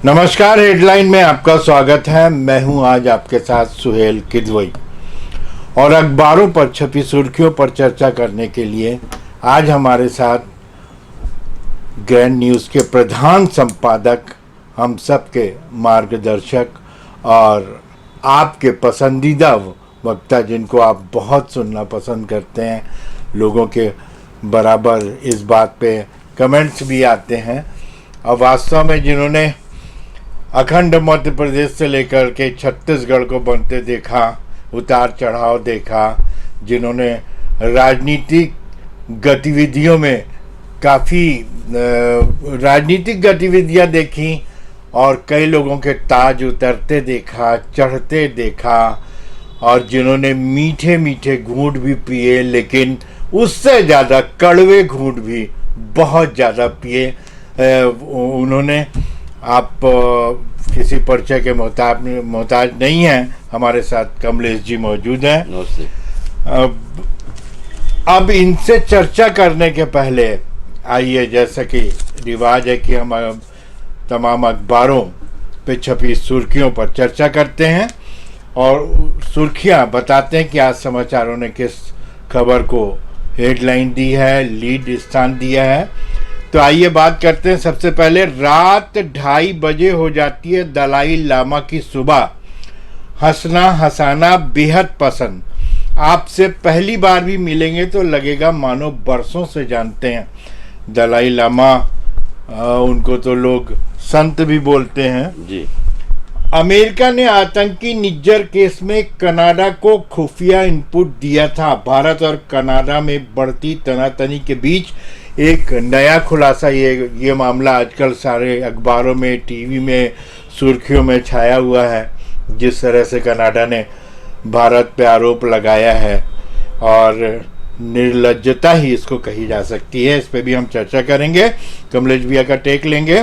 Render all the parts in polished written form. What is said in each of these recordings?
नमस्कार। हेडलाइन में आपका स्वागत है। मैं हूं आज आपके साथ सुहेल किदवई और अखबारों पर छपी सुर्खियों पर चर्चा करने के लिए आज हमारे साथ ग्रैंड न्यूज़ के प्रधान संपादक, हम सब के मार्गदर्शक और आपके पसंदीदा वक्ता, जिनको आप बहुत सुनना पसंद करते हैं, लोगों के बराबर इस बात पे कमेंट्स भी आते हैं, और वास्तव में जिन्होंने अखंड मध्य प्रदेश से लेकर के छत्तीसगढ़ को बनते देखा, उतार चढ़ाव देखा, जिन्होंने राजनीतिक गतिविधियों में काफ़ी राजनीतिक गतिविधियां देखी और कई लोगों के ताज उतरते देखा, चढ़ते देखा, और जिन्होंने मीठे मीठे घूंट भी पिए, लेकिन उससे ज़्यादा कड़वे घूंट भी बहुत ज़्यादा पिए। उन्होंने, आप किसी परिचय के मोहताज नहीं हैं। हमारे साथ कमलेश जी मौजूद हैं। नमस्ते। अब इनसे चर्चा करने के पहले आइए, जैसा कि रिवाज है कि हम तमाम अखबारों पे छपी सुर्खियों पर चर्चा करते हैं और सुर्खियां बताते हैं कि आज समाचारों ने किस खबर को हेडलाइन दी है, लीड स्थान दिया है। तो आइए बात करते हैं। सबसे पहले, रात 2:30 बजे हो जाती है दलाई लामा की सुबह। हंसना हंसाना बेहद पसंद। आपसे पहली बार भी मिलेंगे तो लगेगा मानो बरसों से जानते हैं। दलाई लामा, उनको तो लोग संत भी बोलते हैं जी। अमेरिका ने आतंकी निज्जर केस में कनाडा को खुफिया इनपुट दिया था। भारत और कनाडा में बढ़ती तनातनी के बीच एक नया खुलासा, ये मामला आजकल सारे अखबारों में, टीवी में, सुर्खियों में छाया हुआ है। जिस तरह से कनाडा ने भारत पे आरोप लगाया है, और निर्लज्जता ही इसको कही जा सकती है। इस पे भी हम चर्चा करेंगे, कमलेश भैया का टेक लेंगे।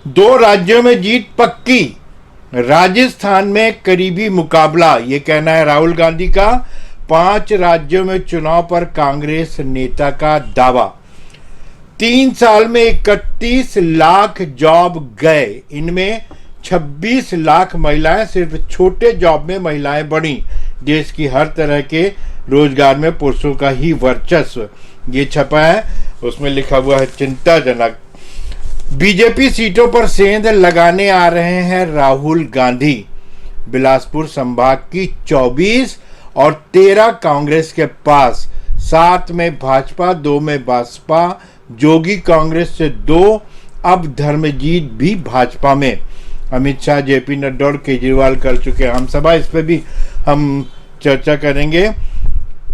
2 राज्यों में जीत पक्की, राजस्थान में करीबी मुकाबला, ये कहना है राहुल गांधी का। 5 राज्यों में चुनाव पर कांग्रेस नेता का दावा। 3 साल में 31 लाख जॉब गए, इनमें 26 लाख महिलाएं। सिर्फ छोटे जॉब में महिलाएं बढ़ी। देश की हर तरह के रोजगार में पुरुषों का ही वर्चस्व, ये छपा है। उसमें लिखा हुआ है चिंताजनक। बीजेपी सीटों पर सेंध लगाने आ रहे हैं राहुल गांधी। बिलासपुर संभाग की 24 और 13 कांग्रेस के पास, 7 में भाजपा, 2 में बसपा। जोगी कांग्रेस से 2, अब धर्मजीत भी भाजपा में। अमित शाह, जेपी नड्डा और केजरीवाल कर चुके हम सभा, इस पे भी हम चर्चा करेंगे।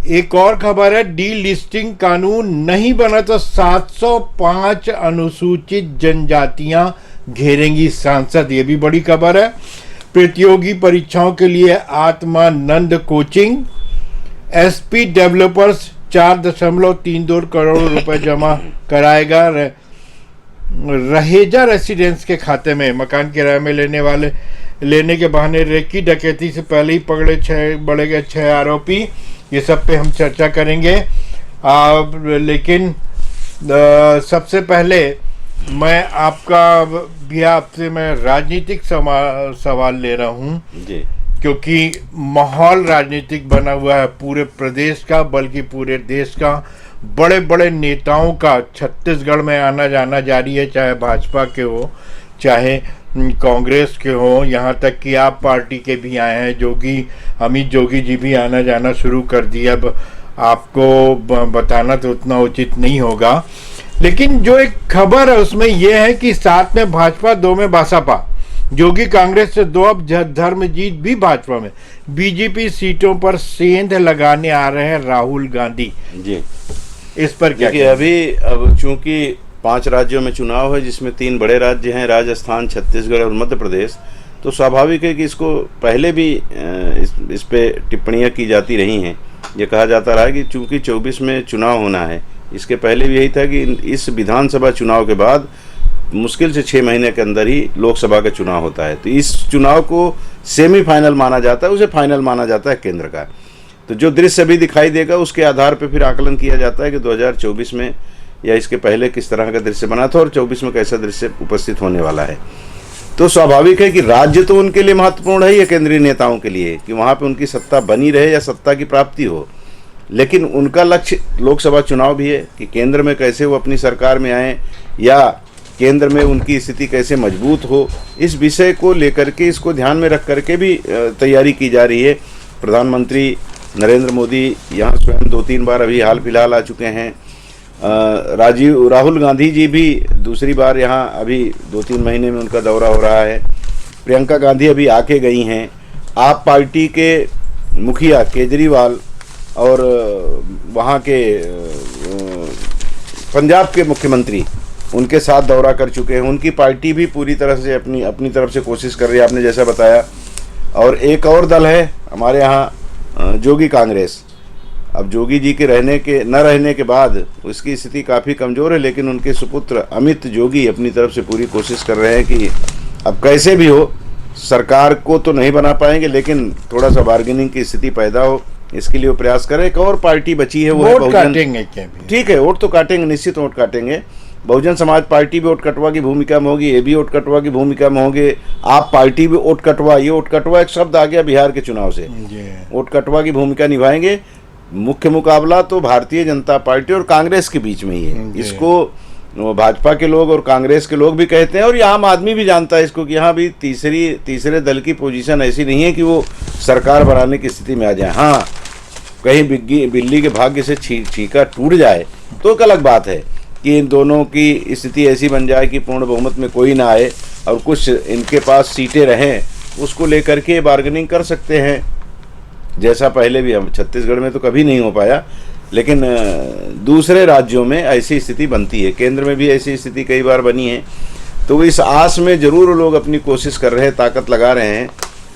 एक और खबर है, डी लिस्टिंग कानून नहीं बना तो 705 अनुसूचित जनजातियां घेरेंगी सांसद, ये भी बड़ी खबर है। प्रतियोगी परीक्षाओं के लिए Atmanand coaching. SP developers 4.32 crore रुपए जमा कराएगा रहेजा रेसिडेंस के खाते में। मकान किराए में लेने के बहाने रेकी डकैती से पहले ही पकड़े गए 6 आरोपी। ये सब पे हम चर्चा करेंगे। लेकिन सबसे पहले मैं आपसे मैं राजनीतिक सवाल ले रहा हूँ जी, क्योंकि माहौल राजनीतिक बना हुआ है पूरे प्रदेश का, बल्कि पूरे देश का। बड़े बड़े नेताओं का छत्तीसगढ़ में आना जाना जारी है, चाहे भाजपा के हो, चाहे कांग्रेस के हो, यहाँ तक कि आप पार्टी के भी आए हैं। अमित जोगी जी भी आना जाना शुरू कर दिया। अब आपको बताना तो उतना उचित नहीं होगा, लेकिन जो एक खबर है उसमें यह है कि 7 में भाजपा, 2 में बसपा। जोगी कांग्रेस से 2, अब धर्मजीत भी भाजपा में। बीजेपी सीटों पर सेंध लगाने आ रहे हैं राहुल गांधी जी। इस पर क्या? अब चूंकि 5 राज्यों में चुनाव है, जिसमें 3 बड़े राज्य हैं, राजस्थान, छत्तीसगढ़ और मध्य प्रदेश, तो स्वाभाविक है कि इसको पहले भी इस पे टिप्पणियां की जाती रही हैं। ये कहा जाता रहा है कि चूंकि 24 में चुनाव होना है, इसके पहले भी यही था कि इस विधानसभा चुनाव के बाद मुश्किल से 6 महीने के अंदर ही लोकसभा का चुनाव होता है। तो इस चुनाव को सेमीफाइनल माना जाता है, उसे फाइनल माना जाता है केंद्र का। तो जो दृश्य अभी दिखाई देगा उसके आधार पर फिर आकलन किया जाता है कि 2024 में या इसके पहले किस तरह का दृश्य बना था और 24 में कैसा दृश्य उपस्थित होने वाला है। तो स्वाभाविक है कि राज्य तो उनके लिए महत्वपूर्ण है, या केंद्रीय नेताओं के लिए, कि वहाँ पे उनकी सत्ता बनी रहे या सत्ता की प्राप्ति हो। लेकिन उनका लक्ष्य लोकसभा चुनाव भी है कि केंद्र में कैसे वो अपनी सरकार में आए, या केंद्र में उनकी स्थिति कैसे मजबूत हो। इस विषय को लेकर के, इसको ध्यान में रख करके भी तैयारी की जा रही है। प्रधानमंत्री नरेंद्र मोदी यहाँ स्वयं 2-3 बार अभी हाल फिलहाल आ चुके हैं। राहुल गांधी जी भी दूसरी बार यहाँ अभी 2-3 महीने में उनका दौरा हो रहा है। प्रियंका गांधी अभी आके गई हैं। आप पार्टी के मुखिया केजरीवाल और वहाँ के पंजाब के मुख्यमंत्री उनके साथ दौरा कर चुके हैं। उनकी पार्टी भी पूरी तरह से अपनी तरफ से कोशिश कर रही है, आपने जैसा बताया। और एक और दल है हमारे यहाँ जोगी कांग्रेस। अब जोगी जी के न रहने के बाद उसकी स्थिति काफ़ी कमज़ोर है, लेकिन उनके सुपुत्र अमित जोगी अपनी तरफ से पूरी कोशिश कर रहे हैं कि अब कैसे भी हो, सरकार को तो नहीं बना पाएंगे लेकिन थोड़ा सा बार्गेनिंग की स्थिति पैदा हो, इसके लिए वो प्रयास करें। एक और पार्टी बची है, वो है बहुजन। ठीक है, वोट तो काटेंगे, निश्चित वोट काटेंगे। बहुजन समाज पार्टी भी वोट कटवा की भूमिका में होगी, ये भी वोट कटवा की भूमिका में होंगे। आप पार्टी भी वोट कटवा, ये वोट कटवा एक शब्द आ गया बिहार के चुनाव से, वोट कटवा की भूमिका निभाएंगे। मुख्य मुकाबला तो भारतीय जनता पार्टी और कांग्रेस के बीच में ही है। इसको भाजपा के लोग और कांग्रेस के लोग भी कहते हैं, और ये आम आदमी भी जानता है इसको, कि यहाँ भी तीसरे दल की पोजीशन ऐसी नहीं है कि वो सरकार बनाने की स्थिति में आ जाए। हाँ, कहीं बिल्ली के भाग्य से छीका टूट जाए तो एक अलग बात है कि इन दोनों की स्थिति ऐसी बन जाए कि पूर्ण बहुमत में कोई ना आए और कुछ इनके पास सीटें रहें, उसको लेकर के बार्गेनिंग कर सकते हैं। जैसा पहले भी हम छत्तीसगढ़ में तो कभी नहीं हो पाया, लेकिन दूसरे राज्यों में ऐसी स्थिति बनती है। केंद्र में भी ऐसी स्थिति कई बार बनी है। तो इस आस में ज़रूर लोग अपनी कोशिश कर रहे हैं, ताकत लगा रहे हैं।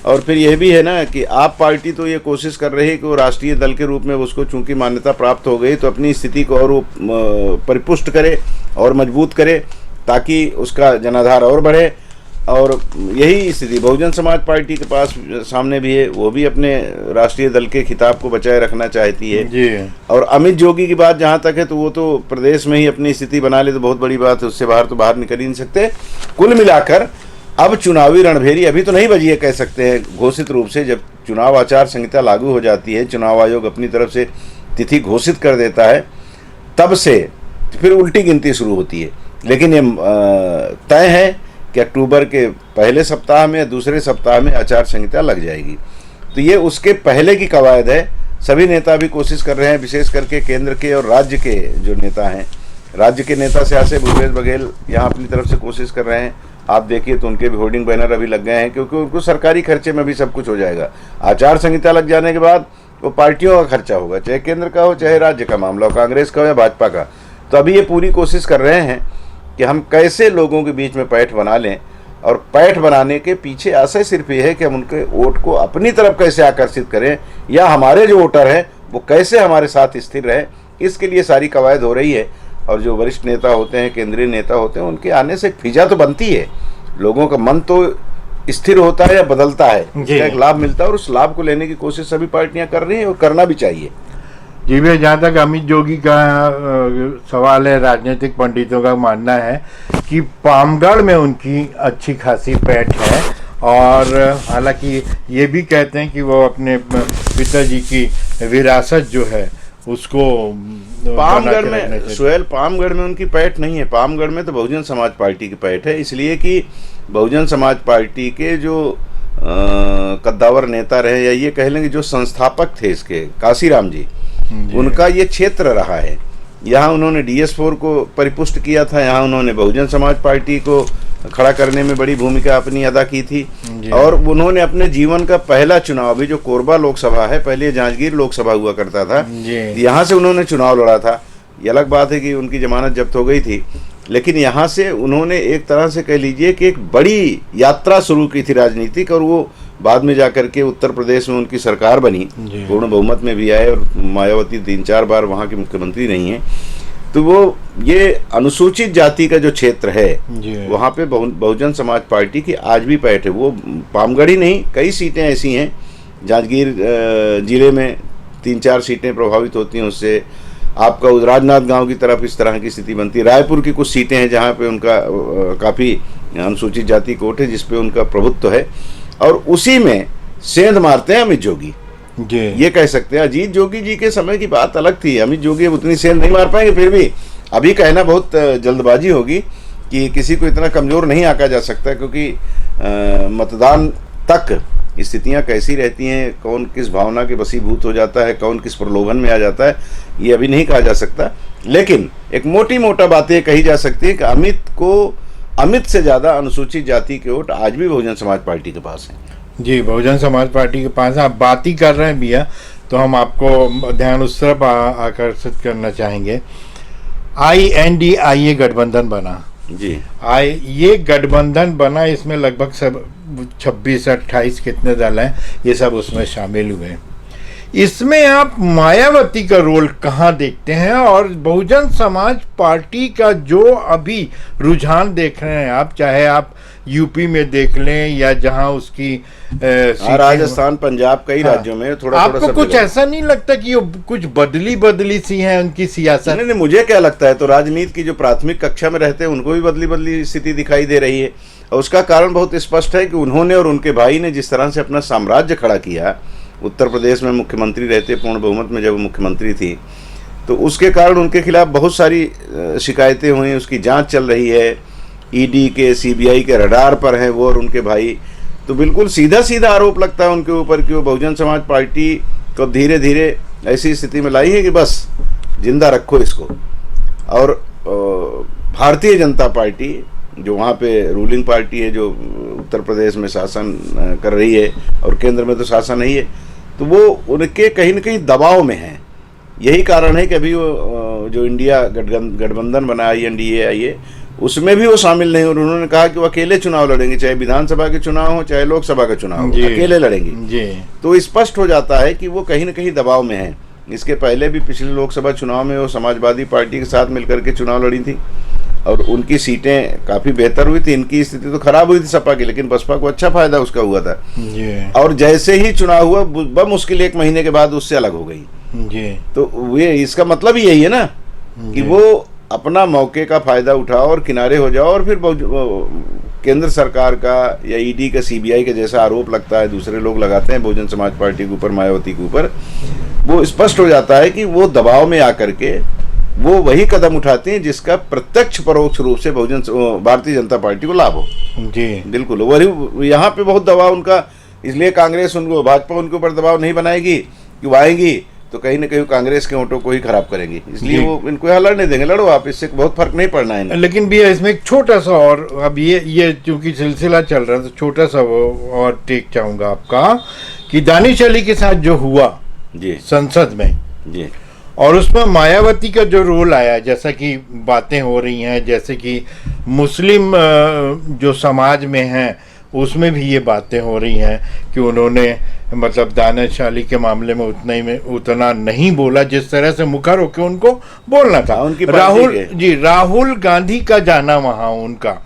और फिर यह भी है ना कि आप पार्टी तो ये कोशिश कर रही है कि वो राष्ट्रीय दल के रूप में उसको चूंकि मान्यता प्राप्त हो गई, तो अपनी स्थिति को और वो परिपुष्ट करे और मजबूत करे, ताकि उसका जनाधार और बढ़े। और यही स्थिति बहुजन समाज पार्टी के पास सामने भी है, वो भी अपने राष्ट्रीय दल के खिताब को बचाए रखना चाहती है जी। और अमित जोगी की बात जहाँ तक है, तो वो तो प्रदेश में ही अपनी स्थिति बना ले तो बहुत बड़ी बात है, उससे बाहर तो बाहर निकल ही नहीं सकते। कुल मिलाकर अब चुनावी रणभेरी अभी तो नहीं बजी है, कह सकते हैं घोषित रूप से। जब चुनाव आचार संहिता लागू हो जाती है, चुनाव आयोग अपनी तरफ से तिथि घोषित कर देता है, तब से फिर उल्टी गिनती शुरू होती है। लेकिन ये तय है कि अक्टूबर के पहले सप्ताह में या दूसरे सप्ताह में आचार संहिता लग जाएगी। तो ये उसके पहले की कवायद है। सभी नेता भी कोशिश कर रहे हैं, विशेष करके केंद्र के और राज्य के जो नेता हैं। राज्य के नेता सियासी भूपेश बघेल यहाँ अपनी तरफ से कोशिश कर रहे हैं। आप देखिए तो उनके भी होर्डिंग बैनर अभी लग गए हैं, क्योंकि उनको सरकारी खर्चे में भी सब कुछ हो जाएगा। आचार संहिता लग जाने के बाद वो पार्टियों का खर्चा होगा, चाहे केंद्र का हो चाहे राज्य का मामला हो, कांग्रेस का हो या भाजपा का। तो अभी ये पूरी कोशिश कर रहे हैं कि हम कैसे लोगों के बीच में पैठ बना लें, और पैठ बनाने के पीछे आशय सिर्फ ये है कि हम उनके वोट को अपनी तरफ कैसे आकर्षित करें, या हमारे जो वोटर हैं वो कैसे हमारे साथ स्थिर रहे। इसके लिए सारी कवायद हो रही है। और जो वरिष्ठ नेता होते हैं, केंद्रीय नेता होते हैं, उनके आने से एक फिजा तो बनती है, लोगों का मन तो स्थिर होता है या बदलता है, इसका एक लाभ मिलता है, और उस लाभ को लेने की कोशिश सभी पार्टियां कर रही हैं और करना भी चाहिए। जी भैया, जहाँ तक अमित जोगी का सवाल है, राजनीतिक पंडितों का मानना है कि पामगढ़ में उनकी अच्छी खासी पैठ है, और हालांकि ये भी कहते हैं कि वो अपने पिताजी की विरासत जो है उसको पामगढ़ में, सुहेल, पामगढ़ में उनकी पैठ नहीं है। पामगढ़ में तो बहुजन समाज पार्टी की पैठ है, इसलिए कि बहुजन समाज पार्टी के जो कद्दावर नेता रहे, या ये कह लेंगे जो संस्थापक थे इसके, काशीराम जी, उनका ये क्षेत्र रहा है। यहाँ उन्होंने DS4 को परिपुष्ट किया था, यहाँ उन्होंने बहुजन समाज पार्टी को खड़ा करने में बड़ी भूमिका अपनी अदा की थी। और उन्होंने अपने जीवन का पहला चुनाव, अभी जो कोरबा लोकसभा है, पहले जांजगीर लोकसभा हुआ करता था, यहाँ से उन्होंने चुनाव लड़ा था। ये अलग बात है कि उनकी जमानत जब्त हो गई थी, लेकिन यहाँ से उन्होंने एक तरह से कह लीजिए कि एक बड़ी यात्रा शुरू की थी राजनीतिक, और वो बाद में जाकर के उत्तर प्रदेश में उनकी सरकार बनी, पूर्ण बहुमत में भी आए, और मायावती 3-4 बार वहाँ की मुख्यमंत्री रही हैं। तो वो ये अनुसूचित जाति का जो क्षेत्र है, वहाँ पे बहुजन समाज पार्टी की आज भी पैठ है। वो पामगढ़ ही नहीं, कई सीटें ऐसी हैं, जांजगीर जिले में 3-4 सीटें प्रभावित होती हैं उससे। आपका राजनांदगांव की तरफ इस तरह की स्थिति बनती है। रायपुर की कुछ सीटें हैं जहाँ पे उनका काफ़ी अनुसूचित जाति कोर्ट है जिसपे उनका प्रभुत्व है, और उसी में सेंध मारते हैं अमित जोगी। जी, ये कह सकते हैं अजीत जोगी जी के समय की बात अलग थी, अमित जोगी अब उतनी सेंध नहीं मार पाएंगे। फिर भी अभी कहना बहुत जल्दबाजी होगी कि किसी को इतना कमजोर नहीं आंका जा सकता, क्योंकि मतदान तक स्थितियां कैसी रहती हैं, कौन किस भावना के वशीभूत हो जाता है, कौन किस प्रलोभन में आ जाता है, ये अभी नहीं कहा जा सकता। लेकिन एक मोटी मोटा बातें कही जा सकती है कि अमित से ज़्यादा अनुसूचित जाति के वोट आज भी बहुजन समाज पार्टी के पास हैं। जी, बहुजन समाज पार्टी के पास आप बात ही कर रहे हैं भैया, तो हम आपको ध्यान उस तरफ आकर्षित करना चाहेंगे। INDIA गठबंधन बना जी, ये गठबंधन बना, इसमें लगभग सब 26-28 कितने दल हैं, ये सब उसमें शामिल हुए। इसमें आप मायावती का रोल कहाँ देखते हैं, और बहुजन समाज पार्टी का जो अभी रुझान देख रहे हैं आप, चाहे आप यूपी में देख लें या जहां उसकी राजस्थान, पंजाब, कई राज्यों में थोड़ा आपको कुछ ऐसा नहीं लगता कि ये कुछ बदली सी है उनकी सियासत? नहीं, मुझे क्या लगता है, तो राजनीति की जो प्राथमिक कक्षा में रहते हैं उनको भी बदली स्थिति दिखाई दे रही है, और उसका कारण बहुत स्पष्ट है कि उन्होंने और उनके भाई ने जिस तरह से अपना साम्राज्य खड़ा किया। उत्तर प्रदेश में मुख्यमंत्री रहते पूर्ण बहुमत में, जब मुख्यमंत्री थी तो उसके कारण उनके खिलाफ बहुत सारी शिकायतें हुई, उसकी जांच चल रही है, ईडी के, सीबीआई के रडार पर हैं वो और उनके भाई। तो बिल्कुल सीधा सीधा आरोप लगता है उनके ऊपर कि वो बहुजन समाज पार्टी को धीरे धीरे ऐसी स्थिति में लाई है कि बस जिंदा रखो इसको। और भारतीय जनता पार्टी जो वहाँ पे रूलिंग पार्टी है, जो उत्तर प्रदेश में शासन कर रही है और केंद्र में तो शासन नहीं है, तो वो उनके कहीं न कहीं दबाव में है। यही कारण है कि अभी वो जो इंडिया गठबंधन बना INDA उसमें भी वो शामिल नहीं, और उन्होंने कहा कि वो अकेले चुनाव लड़ेंगे, चाहे विधानसभा के चुनाव हो चाहे लोकसभा का चुनाव हो, अकेले लड़ेंगे जी। तो स्पष्ट हो जाता है कि वो कहीं न कहीं दबाव में है। इसके पहले भी पिछले लोकसभा चुनाव में वो समाजवादी पार्टी के साथ मिलकर के चुनाव लड़ी थी और उनकी सीटें काफ़ी बेहतर हुई थी। इनकी स्थिति तो खराब हुई थी सपा की, लेकिन बसपा को अच्छा फायदा उसका हुआ था और जैसे ही चुनाव हुआ बमुश्किल 1 महीने के बाद उससे अलग हो गई जी। तो ये इसका मतलब ही यही है ना कि वो अपना मौके का फायदा उठाओ और किनारे हो जाओ, और फिर केंद्र सरकार का या ईडी का, सीबीआई का जैसा आरोप लगता है दूसरे लोग लगाते हैं बहुजन समाज पार्टी के ऊपर, मायावती के ऊपर, वो स्पष्ट हो जाता है कि वो दबाव में आकर के वो वही कदम उठाते हैं जिसका प्रत्यक्ष परोक्ष रूप से भारतीय जनता पार्टी को लाभ हो जी। बिल्कुल, वही यहाँ पे बहुत दबाव उनका, इसलिए कांग्रेस उनको, भाजपा उनके ऊपर दबाव नहीं बनाएगी कि वो आएंगी तो कहीं ना कहीं कांग्रेस के वोटों को ही खराब करेंगे, इसलिए वो इनको यहाँ लड़ने देंगे। लड़ो आप, इससे बहुत फर्क नहीं पड़ना है। लेकिन भैया इसमें एक छोटा सा, और अब ये चूंकि सिलसिला चल रहा है तो छोटा सा वो और टेक चाहूंगा आपका कि दानिश अली के साथ जो हुआ जी संसद में जी, और उसमें मायावती का जो रोल आया, जैसा कि बातें हो रही हैं, जैसे कि मुस्लिम जो समाज में हैं उसमें भी ये बातें हो रही हैं कि उन्होंने मतलब दानिश अली के मामले में उतना नहीं बोला जिस तरह से मुखर होकर उनको बोलना था। उनकी राहुल गांधी का जाना वहाँ उनका,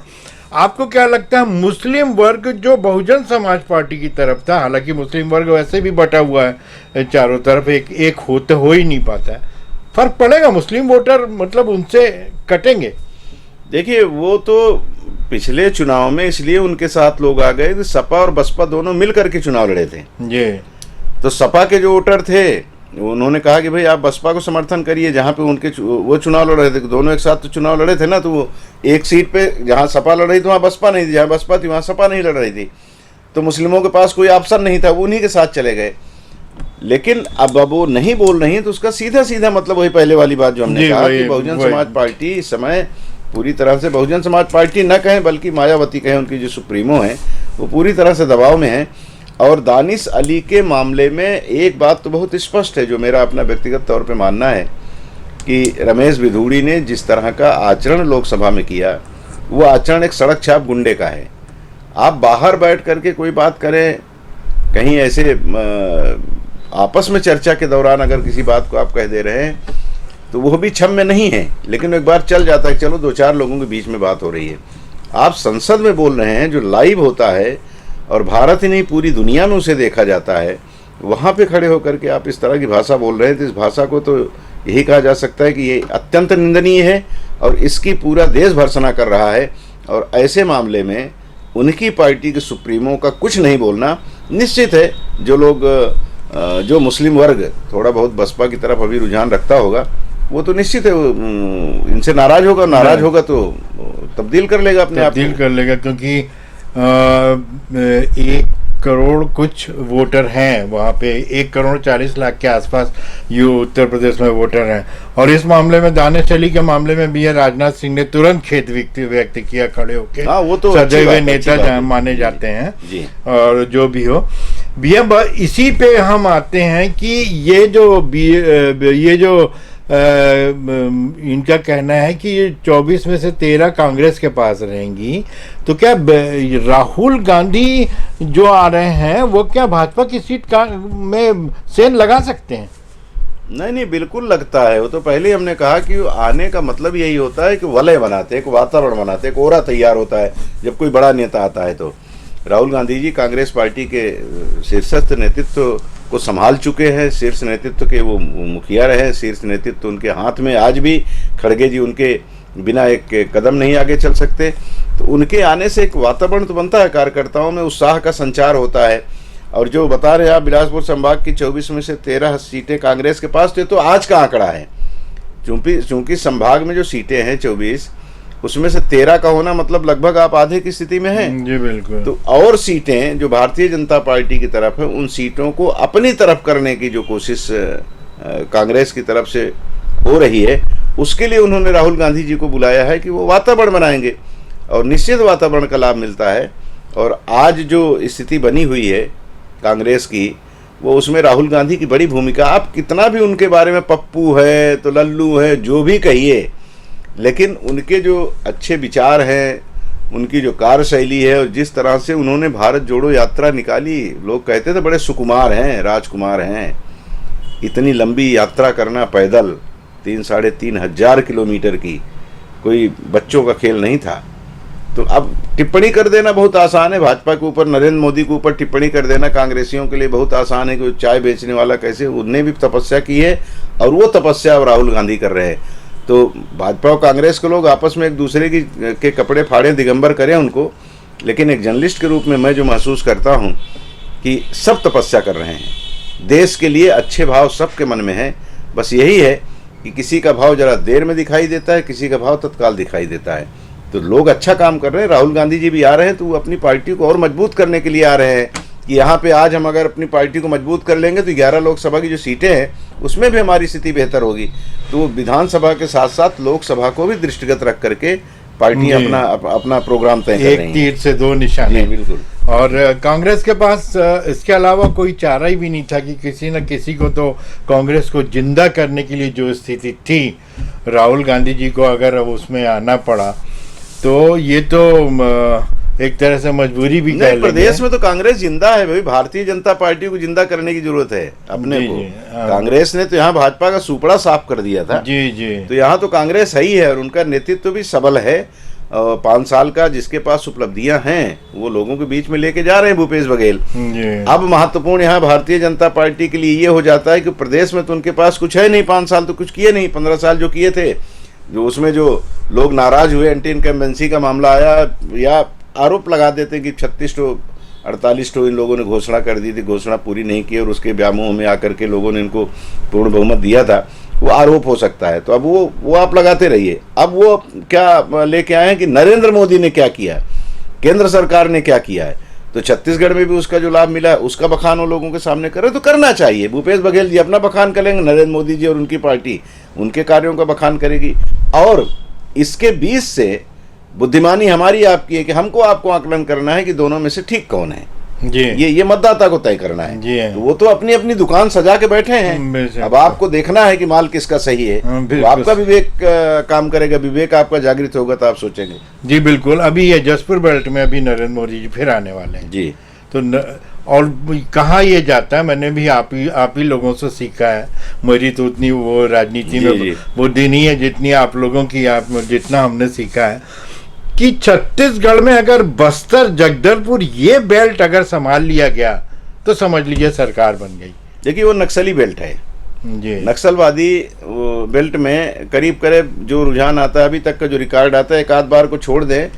आपको क्या लगता है मुस्लिम वर्ग जो बहुजन समाज पार्टी की तरफ था, हालांकि मुस्लिम वर्ग वैसे भी बटा हुआ है चारों तरफ, एक हो ही नहीं पाता है, फर्क पड़ेगा? मुस्लिम वोटर मतलब उनसे कटेंगे? देखिए, वो तो पिछले चुनाव में इसलिए उनके साथ लोग आ गए, सपा और बसपा दोनों मिल करके चुनाव लड़े थे जी। तो सपा के जो वोटर थे उन्होंने कहा कि भाई आप बसपा को समर्थन करिए, जहाँ पे उनके वो चुनाव लड़ रहे थे, दोनों एक साथ तो चुनाव लड़े थे ना, तो वो एक सीट पे जहाँ सपा लड़ रही थी वहाँ बसपा नहीं थी, जहाँ बसपा थी वहाँ सपा नहीं लड़ रही थी, तो मुस्लिमों के पास कोई ऑप्शन नहीं था, वो उन्हीं के साथ चले गए। लेकिन अब वो नहीं बोल रही है तो उसका सीधा सीधा मतलब वही पहले वाली बात जो हमने कहा कि बहुजन समाज पार्टी इस समय पूरी तरह से, बहुजन समाज पार्टी न कहें बल्कि मायावती कहें, उनकी जो सुप्रीमो हैं वो पूरी तरह से दबाव में है। और दानिश अली के मामले में एक बात तो बहुत स्पष्ट है जो मेरा अपना व्यक्तिगत तौर पे मानना है कि रमेश बिधूड़ी ने जिस तरह का आचरण लोकसभा में किया वो आचरण एक सड़क छाप गुंडे का है। आप बाहर बैठ करके कोई बात करें, कहीं ऐसे आपस में चर्चा के दौरान अगर किसी बात को आप कह दे रहे हैं तो वो भी क्षम्य नहीं है, लेकिन एक बार चल जाता है, चलो 2-4 लोगों के बीच में बात हो रही है। आप संसद में बोल रहे हैं जो लाइव होता है और भारत ही नहीं पूरी दुनिया में उसे देखा जाता है, वहाँ पे खड़े होकर के आप इस तरह की भाषा बोल रहे हैं, तो इस भाषा को तो यही कहा जा सकता है कि ये अत्यंत निंदनीय है और इसकी पूरा देश भर्त्सना कर रहा है। और ऐसे मामले में उनकी पार्टी के सुप्रीमो का कुछ नहीं बोलना निश्चित है। जो लोग जो मुस्लिम वर्ग थोड़ा बहुत बसपा की तरफ अभी रुझान रखता होगा, वो तो निश्चित है इनसे नाराज होगा, नाराज होगा तो तब्दील कर लेगा अपने आप तब्दील कर लेगा, क्योंकि 1 करोड़ कुछ वोटर हैं वहाँ पे, 1,40,00,000 के आसपास ये उत्तर प्रदेश में वोटर हैं। और इस मामले में दानिश-अली के मामले में भी राजनाथ सिंह ने तुरंत खेद व्यक्त किया खड़े होके। हाँ, वो तो सजे हुए नेता माने जाते हैं जी। और जो भी हो भैया, इसी पे हम आते हैं कि ये जो इनका कहना है कि 24 में से 13 कांग्रेस के पास रहेंगी, तो क्या राहुल गांधी जो आ रहे हैं वो क्या भाजपा की सीट में सेंध लगा सकते हैं? नहीं, बिल्कुल लगता है। वो तो पहले हमने कहा कि आने का मतलब यही होता है कि वलय बनाते हैं, एक वातावरण बनाते हैं, एक ओरा तैयार होता है जब कोई बड़ा नेता आता है। तो राहुल गांधी जी कांग्रेस पार्टी के शीर्षस्थ नेतृत्व को संभाल चुके हैं, शीर्ष नेतृत्व के वो मुखिया रहे, शीर्ष नेतृत्व उनके हाथ में। आज भी खड़गे जी उनके बिना एक कदम नहीं आगे चल सकते। तो उनके आने से एक वातावरण तो बनता है, कार्यकर्ताओं में उत्साह का संचार होता है। और जो बता रहे हैं आप, बिलासपुर संभाग की 24 में से 13 सीटें कांग्रेस के पास थे, तो आज का आंकड़ा है। चूंकि संभाग में जो सीटें हैं 24, उसमें से 13 का होना मतलब लगभग आप आधे की स्थिति में हैं। जी बिल्कुल। तो और सीटें जो भारतीय जनता पार्टी की तरफ है, उन सीटों को अपनी तरफ करने की जो कोशिश कांग्रेस की तरफ से हो रही है, उसके लिए उन्होंने राहुल गांधी जी को बुलाया है कि वो वातावरण बनाएंगे, और निश्चित वातावरण का लाभ मिलता है। और आज जो स्थिति बनी हुई है कांग्रेस की, वो उसमें राहुल गांधी की बड़ी भूमिका। आप कितना भी उनके बारे में पप्पू है तो लल्लू है जो भी कहिए, लेकिन उनके जो अच्छे विचार हैं, उनकी जो कार्यशैली है, और जिस तरह से उन्होंने भारत जोड़ो यात्रा निकाली, लोग कहते थे बड़े सुकुमार हैं, राजकुमार हैं। इतनी लंबी यात्रा करना पैदल 3-3.5 हजार किलोमीटर की कोई बच्चों का खेल नहीं था। तो अब टिप्पणी कर देना बहुत आसान है भाजपा के ऊपर, नरेंद्र मोदी के ऊपर टिप्पणी कर देना कांग्रेसियों के लिए बहुत आसान है कि चाय बेचने वाला कैसे, उनने भी तपस्या की है और वो तपस्या अब राहुल गांधी कर रहे हैं। तो भाजपा और कांग्रेस के लोग आपस में एक दूसरे के कपड़े फाड़े, दिगंबर करें उनको, लेकिन एक जर्नलिस्ट के रूप में मैं जो महसूस करता हूं कि सब तपस्या कर रहे हैं देश के लिए। अच्छे भाव सबके मन में है, बस यही है कि किसी का भाव जरा देर में दिखाई देता है, किसी का भाव तत्काल दिखाई देता है। तो लोग अच्छा काम कर रहे हैं। राहुल गांधी जी भी आ रहे हैं तो वो अपनी पार्टी को और मजबूत करने के लिए आ रहे हैं कि यहाँ पे आज हम अगर अपनी पार्टी को मजबूत कर लेंगे तो 11 लोकसभा की जो सीटें हैं उसमें भी हमारी स्थिति बेहतर होगी। तो विधानसभा के साथ साथ लोकसभा को भी दृष्टिगत रख करके पार्टी अपना प्रोग्राम तय कर रही है। एक तीर से दो निशाने। बिल्कुल। और कांग्रेस के पास इसके अलावा कोई चारा ही भी नहीं था कि किसी न किसी को तो कांग्रेस को जिंदा करने के लिए जो स्थिति थी, राहुल गांधी जी को अगर उसमें आना पड़ा तो ये तो एक तरह से मजबूरी भी कह लेंगे। प्रदेश में तो कांग्रेस जिंदा है भाई, भारतीय जनता पार्टी को जिंदा करने की जरूरत है अपने को। कांग्रेस ने तो यहाँ भाजपा का सुपड़ा साफ कर दिया था। जी जी। तो यहाँ तो कांग्रेस है ही है, और उनका नेतृत्व भी सबल है। 5 साल का जिसके पास उपलब्धियां हैं वो लोगों के बीच में लेके जा रहे हैं भूपेश बघेल। अब महत्वपूर्ण यहाँ भारतीय जनता पार्टी के लिए ये हो जाता है कि प्रदेश में तो उनके पास कुछ है नहीं, 5 साल तो कुछ किए नहीं, 15 साल जो किए थे, जो उसमें जो लोग नाराज हुए, एंटी इनकम्बेंसी का मामला आया, या आरोप लगा देते कि 36-48 इन लोगों ने घोषणा कर दी थी, घोषणा पूरी नहीं की और उसके व्यामोह में आकर के लोगों ने इनको पूर्ण बहुमत दिया था, वो आरोप हो सकता है। तो अब वो आप लगाते रहिए। अब वो क्या लेके आए हैं कि नरेंद्र मोदी ने क्या किया, केंद्र सरकार ने क्या किया है। तो छत्तीसगढ़ में भी उसका जो लाभ मिला है उसका बखान वो लोगों के सामने करे, तो करना चाहिए। भूपेश बघेल जी अपना बखान करेंगे, नरेंद्र मोदी जी और उनकी पार्टी उनके कार्यों का बखान करेगी। और इसके बीच से बुद्धिमानी हमारी आपकी है कि हमको आपको आकलन करना है कि दोनों में से ठीक कौन है। जी। ये मतदाता को तय करना है। जी। तो वो तो अपनी अपनी दुकान सजा के बैठे हैं, अब आपको देखना है कि माल किसका सही है। तो आपका विवेक काम करेगा, विवेक आपका जागृत होगा तो आप सोचेंगे। जी बिल्कुल। अभी ये जसपुर बेल्ट में अभी नरेंद्र मोदी जी फिर आने वाले हैं जी। तो और कहाँ ये जाता है, मैंने भी आप ही लोगों से सीखा है। मेरी तो उतनी वो राजनीति में बुद्धि नहीं है जितनी आप लोगों की, जितना हमने सीखा है कि छत्तीसगढ़ में अगर बस्तर, जगदलपुर ये बेल्ट अगर संभाल लिया गया तो समझ लीजिए सरकार बन गई। देखिए वो नक्सली बेल्ट है जी। नक्सलवादी बेल्ट में करीब जो रुझान आता है, अभी तक का जो रिकॉर्ड आता है, एक आध बार को छोड़ दें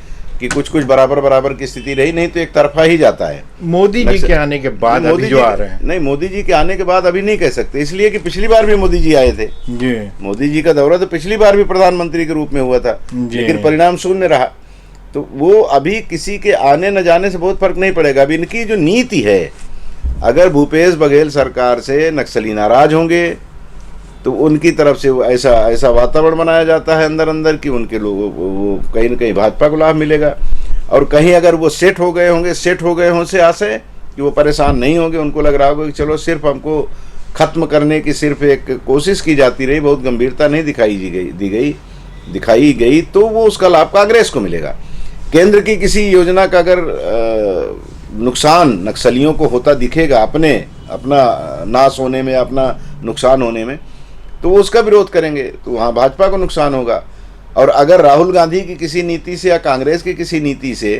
कि कुछ कुछ बराबर बराबर की स्थिति रही, नहीं तो एक तरफा ही जाता है। मोदी जी के आने के बाद अभी जो आ रहे हैं, नहीं, मोदी जी के आने के बाद अभी नहीं कह सकते, इसलिए कि पिछली बार भी मोदी जी आए थे जी। मोदी जी का दौरा तो पिछली बार भी प्रधानमंत्री के रूप में हुआ था, लेकिन परिणाम शून्य रहा। तो वो अभी किसी के आने न जाने से बहुत फर्क नहीं पड़ेगा। अब इनकी जो नीति है, अगर भूपेश बघेल सरकार से नक्सली नाराज होंगे तो उनकी तरफ से ऐसा ऐसा वातावरण बनाया जाता है अंदर अंदर कि उनके लोगों वो कहीं न कहीं भाजपा को लाभ मिलेगा। और कहीं अगर वो सेट हो गए हों से आशय कि वो परेशान नहीं होंगे, उनको लग रहा होगा कि चलो सिर्फ हमको खत्म करने की सिर्फ एक कोशिश की जाती रही, बहुत गंभीरता नहीं दिखाई गई, तो वो उसका लाभ कांग्रेस को मिलेगा। केंद्र की किसी योजना का अगर नुकसान नक्सलियों को होता दिखेगा, अपना नाश होने में, अपना नुकसान होने में, तो वो उसका विरोध करेंगे, तो वहाँ भाजपा को नुकसान होगा। और अगर राहुल गांधी की किसी नीति से या कांग्रेस की किसी नीति से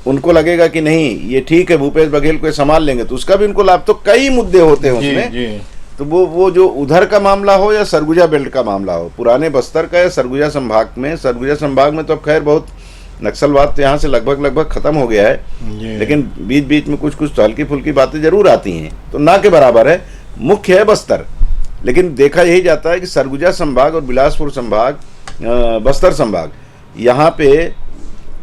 उनको लगेगा कि नहीं ये ठीक है, भूपेश बघेल को संभाल लेंगे, तो उसका भी उनको लाभ। तो कई मुद्दे होते हैं उसमें। तो वो जो उधर का मामला हो या सरगुजा बेल्ट का मामला हो, पुराने बस्तर का या सरगुजा संभाग में तो अब खैर बहुत नक्सलवाद तो यहाँ से लगभग खत्म हो गया है, लेकिन बीच बीच में कुछ कुछ हल्की फुल्की बातें जरूर आती हैं, तो ना के बराबर है। मुख्य है बस्तर, लेकिन देखा यही जाता है कि सरगुजा संभाग और बिलासपुर संभाग, बस्तर संभाग, यहाँ पे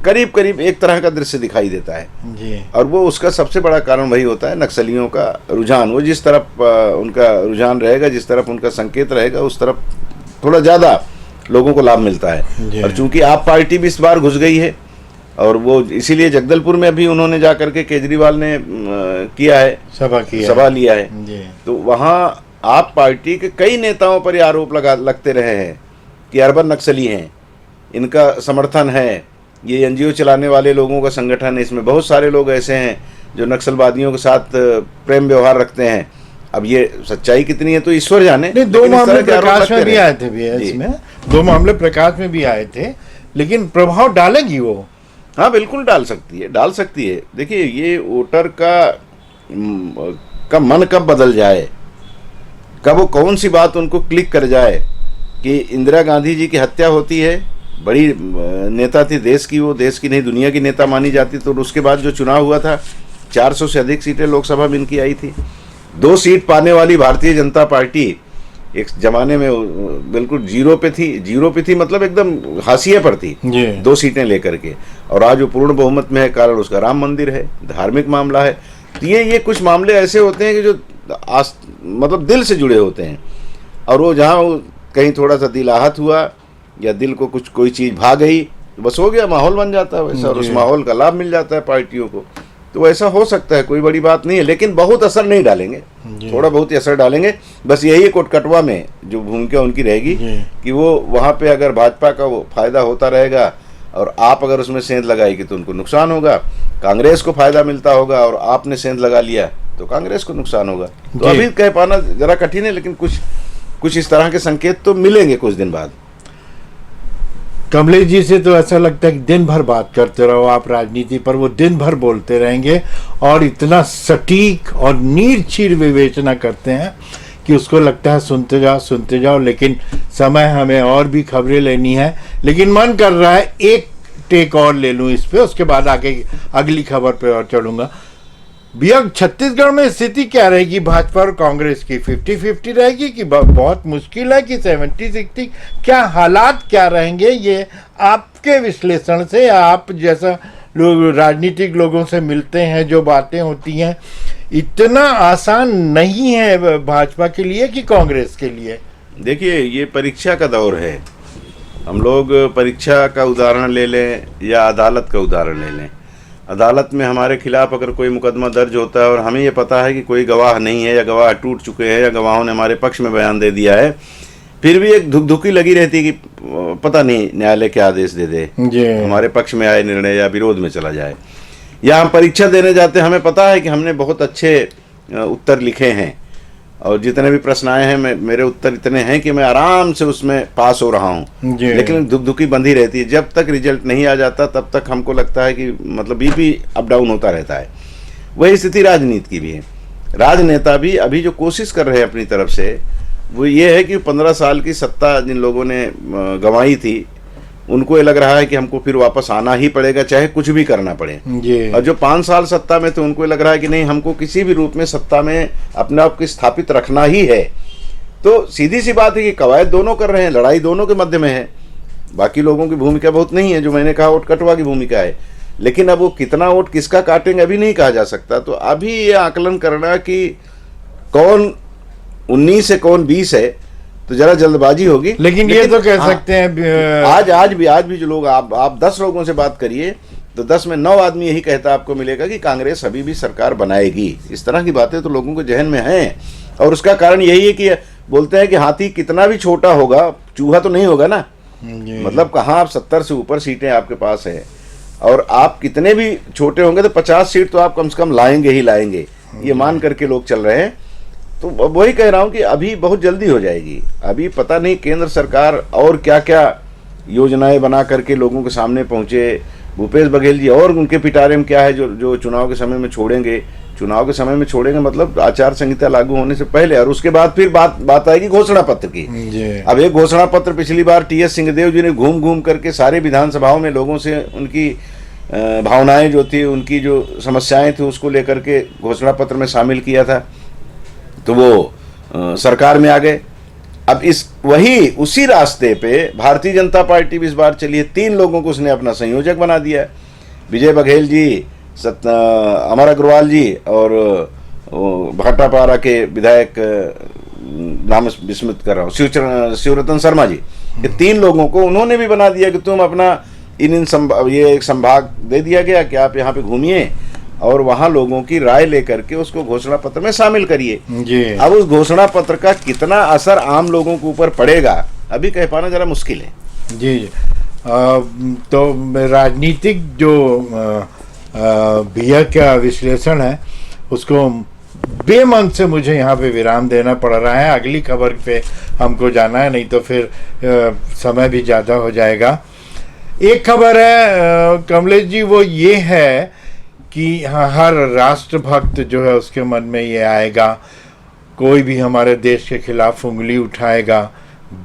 करीब करीब एक तरह का दृश्य दिखाई देता है जी। और वो उसका सबसे बड़ा कारण वही होता है नक्सलियों का रुझान। वो जिस तरफ उनका रुझान रहेगा, जिस तरफ उनका संकेत रहेगा, उस तरफ थोड़ा ज़्यादा लोगों को लाभ मिलता है। और चूंकि आप पार्टी भी इस बार घुस गई है, और वो इसीलिए जगदलपुर में भी उन्होंने जा करके केजरीवाल ने किया है, सभा लिया है, तो वहाँ आप पार्टी के कई नेताओं पर ये आरोप लगते रहे हैं कि अर्बन नक्सली हैं, इनका समर्थन है, ये एनजीओ चलाने वाले लोगों का संगठन है, इसमें बहुत सारे लोग ऐसे हैं जो नक्सलवादियों के साथ प्रेम व्यवहार रखते हैं। अब ये सच्चाई कितनी है तो ईश्वर जाने। नहीं, दो मामले प्रकाश में भी आए थे भैया, इसमें 2 मामले प्रकाश में भी आए थे, लेकिन प्रभाव डालेगी वो? हाँ, बिल्कुल डाल सकती है। देखिए, ये वोटर का मन कब बदल जाए, कब वो कौन सी बात उनको क्लिक कर जाए कि इंदिरा गांधी जी की हत्या होती है, बड़ी नेता थी देश की, वो देश की नहीं दुनिया की नेता मानी जाती, तो उसके बाद जो चुनाव हुआ था 400 से अधिक सीटें लोकसभा में इनकी आई थी। 2 सीट पाने वाली भारतीय जनता पार्टी एक जमाने में बिल्कुल जीरो पे थी, मतलब एकदम हाशिए पर थी 2 सीटें लेकर के, और आज वो पूर्ण बहुमत में है। कारण उसका राम मंदिर है, धार्मिक मामला है। तो ये कुछ मामले ऐसे होते हैं कि जो मतलब दिल से जुड़े होते हैं, और वो जहाँ कहीं थोड़ा सा दिल आहत हुआ या दिल को कोई चीज़ भा गई, तो बस हो गया, माहौल बन जाता है वैसा, और उस माहौल का लाभ मिल जाता है पार्टियों को। तो ऐसा हो सकता है, कोई बड़ी बात नहीं है, लेकिन बहुत असर नहीं डालेंगे, थोड़ा बहुत ही असर डालेंगे। बस यही कोटकटवा में जो भूमिका उनकी रहेगी कि वो वहाँ पे अगर भाजपा का वो फायदा होता रहेगा और आप अगर उसमें सेंध लगाएगी तो उनको नुकसान होगा, कांग्रेस को फायदा मिलता होगा, और आपने सेंध लगा लिया तो कांग्रेस को नुकसान होगा। तो अभी कह पाना जरा कठिन है, लेकिन कुछ इस तरह के संकेत तो मिलेंगे कुछ दिन बाद। कमलेश जी से तो ऐसा लगता है कि दिन भर बात करते रहो आप राजनीति पर, वो दिन भर बोलते रहेंगे और इतना सटीक और नीरछीर विवेचना करते हैं कि उसको लगता है सुनते जाओ। लेकिन समय हमें और भी खबरें लेनी है, लेकिन मन कर रहा है एक टेक और ले लूं इस पे, उसके बाद आगे अगली खबर पे और चलूंगा। भैया, छत्तीसगढ़ में स्थिति क्या रहेगी भाजपा और कांग्रेस की? 50-50 रहेगी कि बहुत मुश्किल है कि 70-60? क्या हालात क्या रहेंगे, ये आपके विश्लेषण से, आप जैसा लोग राजनीतिक लोगों से मिलते हैं, जो बातें होती हैं, इतना आसान नहीं है भाजपा के लिए कि कांग्रेस के लिए? देखिए, ये परीक्षा का दौर है। हम लोग परीक्षा का उदाहरण ले लें या अदालत का उदाहरण ले लें। अदालत में हमारे खिलाफ अगर कोई मुकदमा दर्ज होता है और हमें ये पता है कि कोई गवाह नहीं है, या गवाह टूट चुके हैं, या गवाहों ने हमारे पक्ष में बयान दे दिया है, फिर भी एक धुकधुकी लगी रहती है कि पता नहीं न्यायालय क्या आदेश दे दे, हमारे पक्ष में आए निर्णय या विरोध में चला जाए। या हम परीक्षा देने जाते हैं, हमें पता है कि हमने बहुत अच्छे उत्तर लिखे हैं, और जितने भी प्रश्न आए हैं मेरे उत्तर इतने हैं कि मैं आराम से उसमें पास हो रहा हूँ, लेकिन धुकधुकी बंधी रहती है। जब तक रिजल्ट नहीं आ जाता तब तक हमको लगता है कि मतलब बीपी अप डाउन होता रहता है। वही स्थिति राजनीति की भी है। राजनेता भी अभी जो कोशिश कर रहे हैं अपनी तरफ से, वो ये है कि 15 साल की सत्ता जिन लोगों ने गंवाई थी, उनको ये लग रहा है कि हमको फिर वापस आना ही पड़ेगा, चाहे कुछ भी करना पड़े। जी। और जो 5 साल सत्ता में थे उनको ये लग रहा है कि नहीं, हमको किसी भी रूप में सत्ता में अपने आप को स्थापित रखना ही है। तो सीधी सी बात है कि कवायद दोनों कर रहे हैं, लड़ाई दोनों के मध्य में है। बाकी लोगों की भूमिका बहुत नहीं है, जो मैंने कहा वोट कटवा की भूमिका है, लेकिन अब वो कितना वोट किसका काटेंगे अभी नहीं कहा जा सकता। तो अभी ये आकलन करना कि कौन 19 है कौन 20 है, तो जरा जल्दबाजी होगी। लेकिन ये तो कह सकते हैं आज भी जो लोग आप 10 लोगों से बात करिए तो 10 में 9 आदमी यही कहता आपको मिलेगा कि कांग्रेस अभी भी सरकार बनाएगी। इस तरह की बातें तो लोगों के जहन में हैं, और उसका कारण यही है कि बोलते हैं कि हाथी कितना भी छोटा होगा, चूहा तो नहीं होगा ना। मतलब कहाँ आप 70 से ऊपर सीटें आपके पास हैं, और आप कितने भी छोटे होंगे तो 50 सीट तो आप कम से कम लाएंगे ही लाएंगे, ये मान करके लोग चल रहे हैं। तो वही कह रहा हूं कि अभी बहुत जल्दी हो जाएगी। अभी पता नहीं केंद्र सरकार और क्या क्या योजनाएं बना करके लोगों के सामने पहुंचे। भूपेश बघेल जी और उनके पिटारे में क्या है जो चुनाव के समय में छोड़ेंगे। चुनाव के समय में छोड़ेंगे मतलब आचार संहिता लागू होने से पहले, और उसके बाद फिर बात आएगी घोषणा पत्र की। अब एक घोषणा पत्र पिछली बार टी.एस. सिंहदेव जी ने घूम घूम करके सारे विधानसभाओं में लोगों से उनकी भावनाएं जो थी, उनकी जो समस्याएं थी, उसको लेकर के घोषणा पत्र में शामिल किया था। तो वो सरकार में आ गए। अब उसी रास्ते पे भारतीय जनता पार्टी भी इस बार चली है। 3 लोगों को उसने अपना संयोजक बना दिया है, विजय बघेल जी, अमर अग्रवाल जी और भाटापारा के विधायक, नाम विस्मृत कर रहा हूँ, शिवरतन शर्मा जी। ये 3 लोगों को उन्होंने भी बना दिया कि तुम अपना ये एक संभाग दे दिया गया कि आप यहाँ पे घूमिए और वहां लोगों की राय लेकर के उसको घोषणा पत्र में शामिल करिए। अब उस घोषणा पत्र का कितना असर आम लोगों के ऊपर पड़ेगा अभी कह पाना जरा मुश्किल है। जी। तो राजनीतिक जो भैया का विश्लेषण है उसको बेमन से मुझे यहाँ पे विराम देना पड़ रहा है। अगली खबर पे हमको जाना है, नहीं तो फिर समय भी ज़्यादा हो जाएगा। एक खबर है कमलेश जी, वो ये है कि हर राष्ट्रभक्त जो है उसके मन में ये आएगा, कोई भी हमारे देश के खिलाफ उंगली उठाएगा,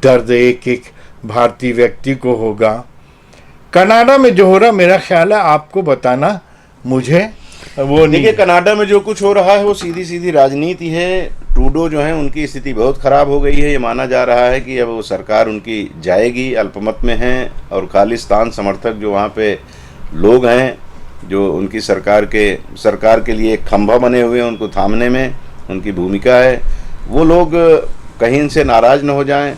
दर्द एक एक भारतीय व्यक्ति को होगा। कनाडा में जो हो रहा, मेरा ख्याल है आपको बताना, मुझे वो नहीं। देखिए, कनाडा में जो कुछ हो रहा है वो सीधी सीधी राजनीति है। ट्रूडो जो है उनकी स्थिति बहुत खराब हो गई है। ये माना जा रहा है कि अब वो सरकार उनकी जाएगी, अल्पमत में है, और खालिस्तान समर्थक जो वहाँ पे लोग हैं, जो उनकी सरकार के लिए एक खंभा बने हुए हैं, उनको थामने में उनकी भूमिका है। वो लोग कहीं इनसे नाराज न हो जाएं,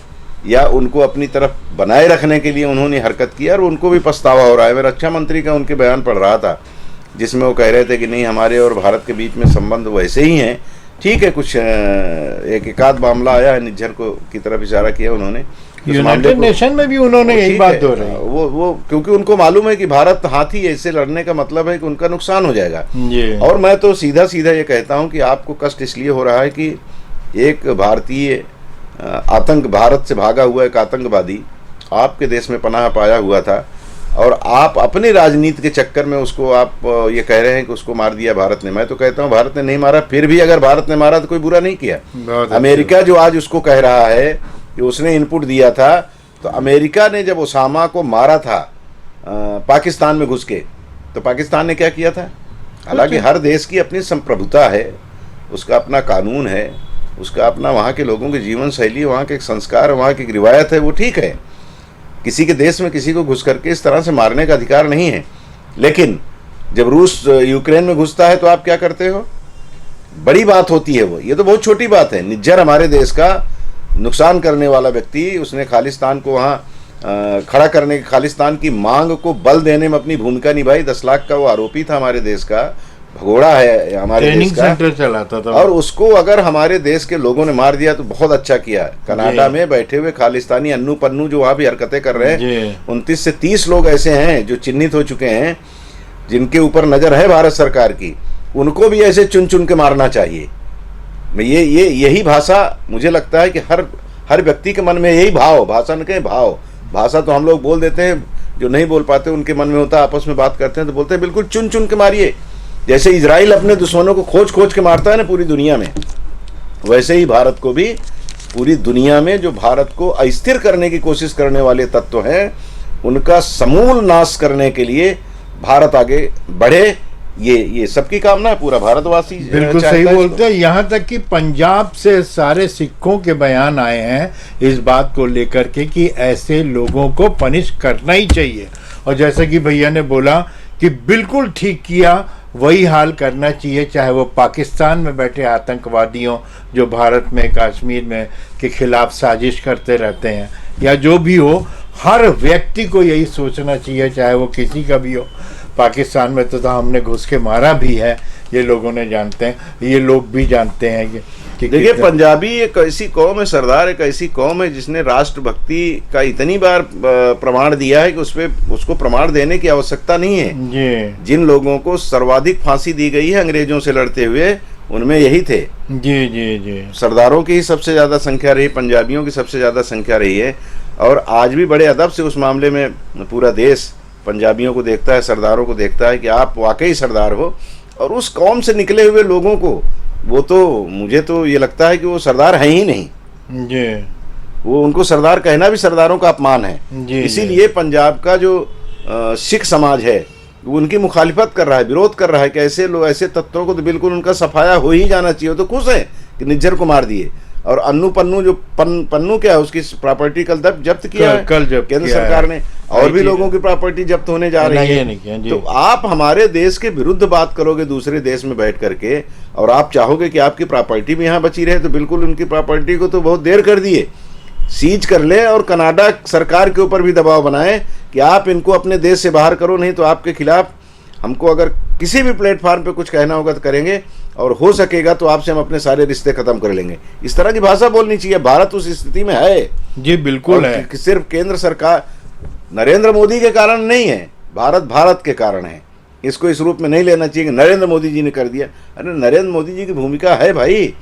या उनको अपनी तरफ बनाए रखने के लिए उन्होंने हरकत की, और उनको भी पछतावा हो रहा है। मैं रक्षा मंत्री का उनके बयान पढ़ रहा था जिसमें वो कह रहे थे कि नहीं, हमारे और भारत के बीच में संबंध वैसे ही हैं। ठीक है, कुछ एक आध मामला आया है, निज्जर को की तरफ इशारा किया उन्होंने। यूनाइटेड नेशन में भी उन्होंने यही बात हो रही है। वो क्योंकि उनको मालूम है कि भारत हाथी ऐसे लड़ने का मतलब है कि उनका नुकसान हो जाएगा। और मैं तो सीधा सीधा ये कहता हूँ कि आपको कष्ट इसलिए हो रहा है कि एक भारतीय भारत से भागा हुआ एक आतंकवादी आपके देश में पनाह पाया हुआ था, और आप अपनी राजनीति के चक्कर में उसको आप ये कह रहे हैं कि उसको मार दिया भारत ने। मैं तो कहता हूँ भारत ने नहीं मारा, फिर भी अगर भारत ने मारा तो कोई बुरा नहीं किया। अमेरिका जो आज उसको कह रहा है कि उसने इनपुट दिया था, तो अमेरिका ने जब ओसामा को मारा था पाकिस्तान में घुस के, तो पाकिस्तान ने क्या किया था? हालांकि हर देश की अपनी संप्रभुता है, उसका अपना कानून है, उसका अपना वहाँ के लोगों की जीवन शैली, वहाँ के एक संस्कार, वहाँ की एक रिवायत है, वो ठीक है। किसी के देश में किसी को घुस करके इस तरह से मारने का अधिकार नहीं है। लेकिन जब रूस यूक्रेन में घुसता है तो आप क्या करते हो? बड़ी बात होती है वो, ये तो बहुत छोटी बात है। निज्जर हमारे देश का नुकसान करने वाला व्यक्ति, उसने खालिस्तान को वहाँ खड़ा करने, खालिस्तान की मांग को बल देने में अपनी भूमिका निभाई। 10 लाख का वो आरोपी था हमारे देश का, भगोड़ा है हमारे देश का, सेंटर चलाता था, और उसको अगर हमारे देश के लोगों ने मार दिया तो बहुत अच्छा किया। कनाडा में बैठे हुए खालिस्तानी अन्नू पन्नू जो वहाँ भी हरकतें कर रहे हैं, 29 से 30 लोग ऐसे हैं जो चिन्हित हो चुके हैं, जिनके ऊपर नजर है भारत सरकार की, उनको भी ऐसे चुन चुन के मारना चाहिए। यही भाषा मुझे लगता है कि हर व्यक्ति के मन में यही भाव, भाषा न कहें भाव, भाषा तो हम लोग बोल देते हैं, जो नहीं बोल पाते उनके मन में होता है, आपस में बात करते हैं तो बोलते हैं बिल्कुल चुन चुन के मारिए। जैसे इजराइल अपने दुश्मनों को खोज खोज के मारता है ना पूरी दुनिया में, वैसे ही भारत को भी पूरी दुनिया में जो भारत को अस्थिर करने की कोशिश करने वाले तत्व हैं, उनका समूल नाश करने के लिए भारत आगे बढ़े, ये सबकी कामना है, पूरा भारतवासी बिल्कुल चाहता सही है बोलते हैं। यहाँ तक कि पंजाब से सारे सिखों के बयान आए हैं इस बात को लेकर के कि ऐसे लोगों को पनिश करना ही चाहिए। और जैसे कि भैया ने बोला कि बिल्कुल ठीक किया, वही हाल करना चाहिए, चाहे वो पाकिस्तान में बैठे आतंकवादियों जो भारत में कश्मीर में के खिलाफ साजिश करते रहते हैं, या जो भी हो, हर व्यक्ति को यही सोचना चाहिए, चाहे वो किसी का भी हो। पाकिस्तान में तो हमने घुस के मारा भी है, ये लोगों ने जानते हैं, ये लोग भी जानते हैं कि देखिए, पंजाबी एक ऐसी कौम है, सरदार एक ऐसी कौम है जिसने राष्ट्रभक्ति का इतनी बार प्रमाण दिया है कि उसको प्रमाण देने की आवश्यकता नहीं है जी। जिन लोगों को सर्वाधिक फांसी दी गई है अंग्रेजों से लड़ते हुए, उनमें यही थे। जी जी जी। सरदारों की ही सबसे ज्यादा संख्या रही, पंजाबियों की सबसे ज्यादा संख्या रही है। और आज भी बड़े अदब से उस मामले में पूरा देश पंजाबियों को देखता है, सरदारों को देखता है कि आप वाकई सरदार हो। और उस कौम से निकले हुए लोगों को, वो तो मुझे तो ये लगता है कि वो सरदार हैं ही नहीं जी। वो, उनको सरदार कहना भी सरदारों का अपमान है। इसीलिए पंजाब का जो सिख समाज है वो उनकी मुखालिफत कर रहा है, विरोध कर रहा है कि ऐसे लोग, ऐसे तत्वों को तो बिल्कुल उनका सफाया हो ही जाना चाहिए। तो खुश है कि निज्जर को मार दिए। और अन्नू पन्नू जो पन्नू क्या है, उसकी प्रॉपर्टी कल जब्त किया है कल जब्त केंद्र सरकार ने, और भी लोगों की प्रॉपर्टी जब्त होने जा रही है। तो आप हमारे देश के विरुद्ध बात करोगे दूसरे देश में बैठ करके, और आप चाहोगे कि आपकी प्रॉपर्टी भी यहाँ बची रहे, तो बिल्कुल उनकी प्रॉपर्टी को तो बहुत देर कर दिए, सीज कर ले। और कनाडा सरकार के ऊपर भी दबाव बनाए कि आप इनको अपने देश से बाहर करो, नहीं तो आपके खिलाफ हमको अगर किसी भी प्लेटफॉर्म पे कुछ कहना होगा तो करेंगे, और हो सकेगा तो आपसे हम अपने सारे रिश्ते खत्म कर लेंगे। इस तरह की भाषा बोलनी चाहिए। भारत उस स्थिति में है जी, बिल्कुल है। सिर्फ केंद्र सरकार नरेंद्र मोदी के कारण नहीं है, भारत के कारण है। इसको इस रूप में नहीं लेना चाहिए कि नरेंद्र मोदी जी ने कर दिया। अरे नरेंद्र मोदी जी की भूमिका है भाई,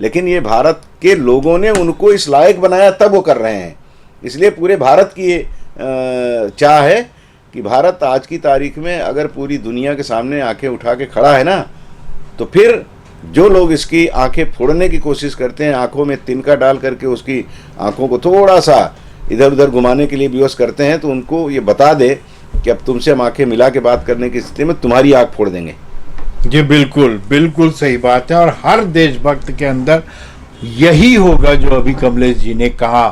लेकिन ये भारत के लोगों ने उनको इस लायक बनाया, तब वो कर रहे हैं। इसलिए पूरे भारत की ये चाह है कि भारत आज की तारीख में अगर पूरी दुनिया के सामने आंखें उठा के खड़ा है ना, तो फिर जो लोग इसकी आंखें फोड़ने की कोशिश करते हैं, आंखों में तिनका डाल करके उसकी आंखों को थोड़ा सा इधर उधर घुमाने के लिए विवश करते हैं, तो उनको ये बता दे कि अब तुमसे हम आंखें मिला के बात करने की स्थिति में तुम्हारी आंख फोड़ देंगे। जी बिल्कुल, बिल्कुल सही बात है। और हर देशभक्त के अंदर यही होगा जो अभी कमलेश जी ने कहा।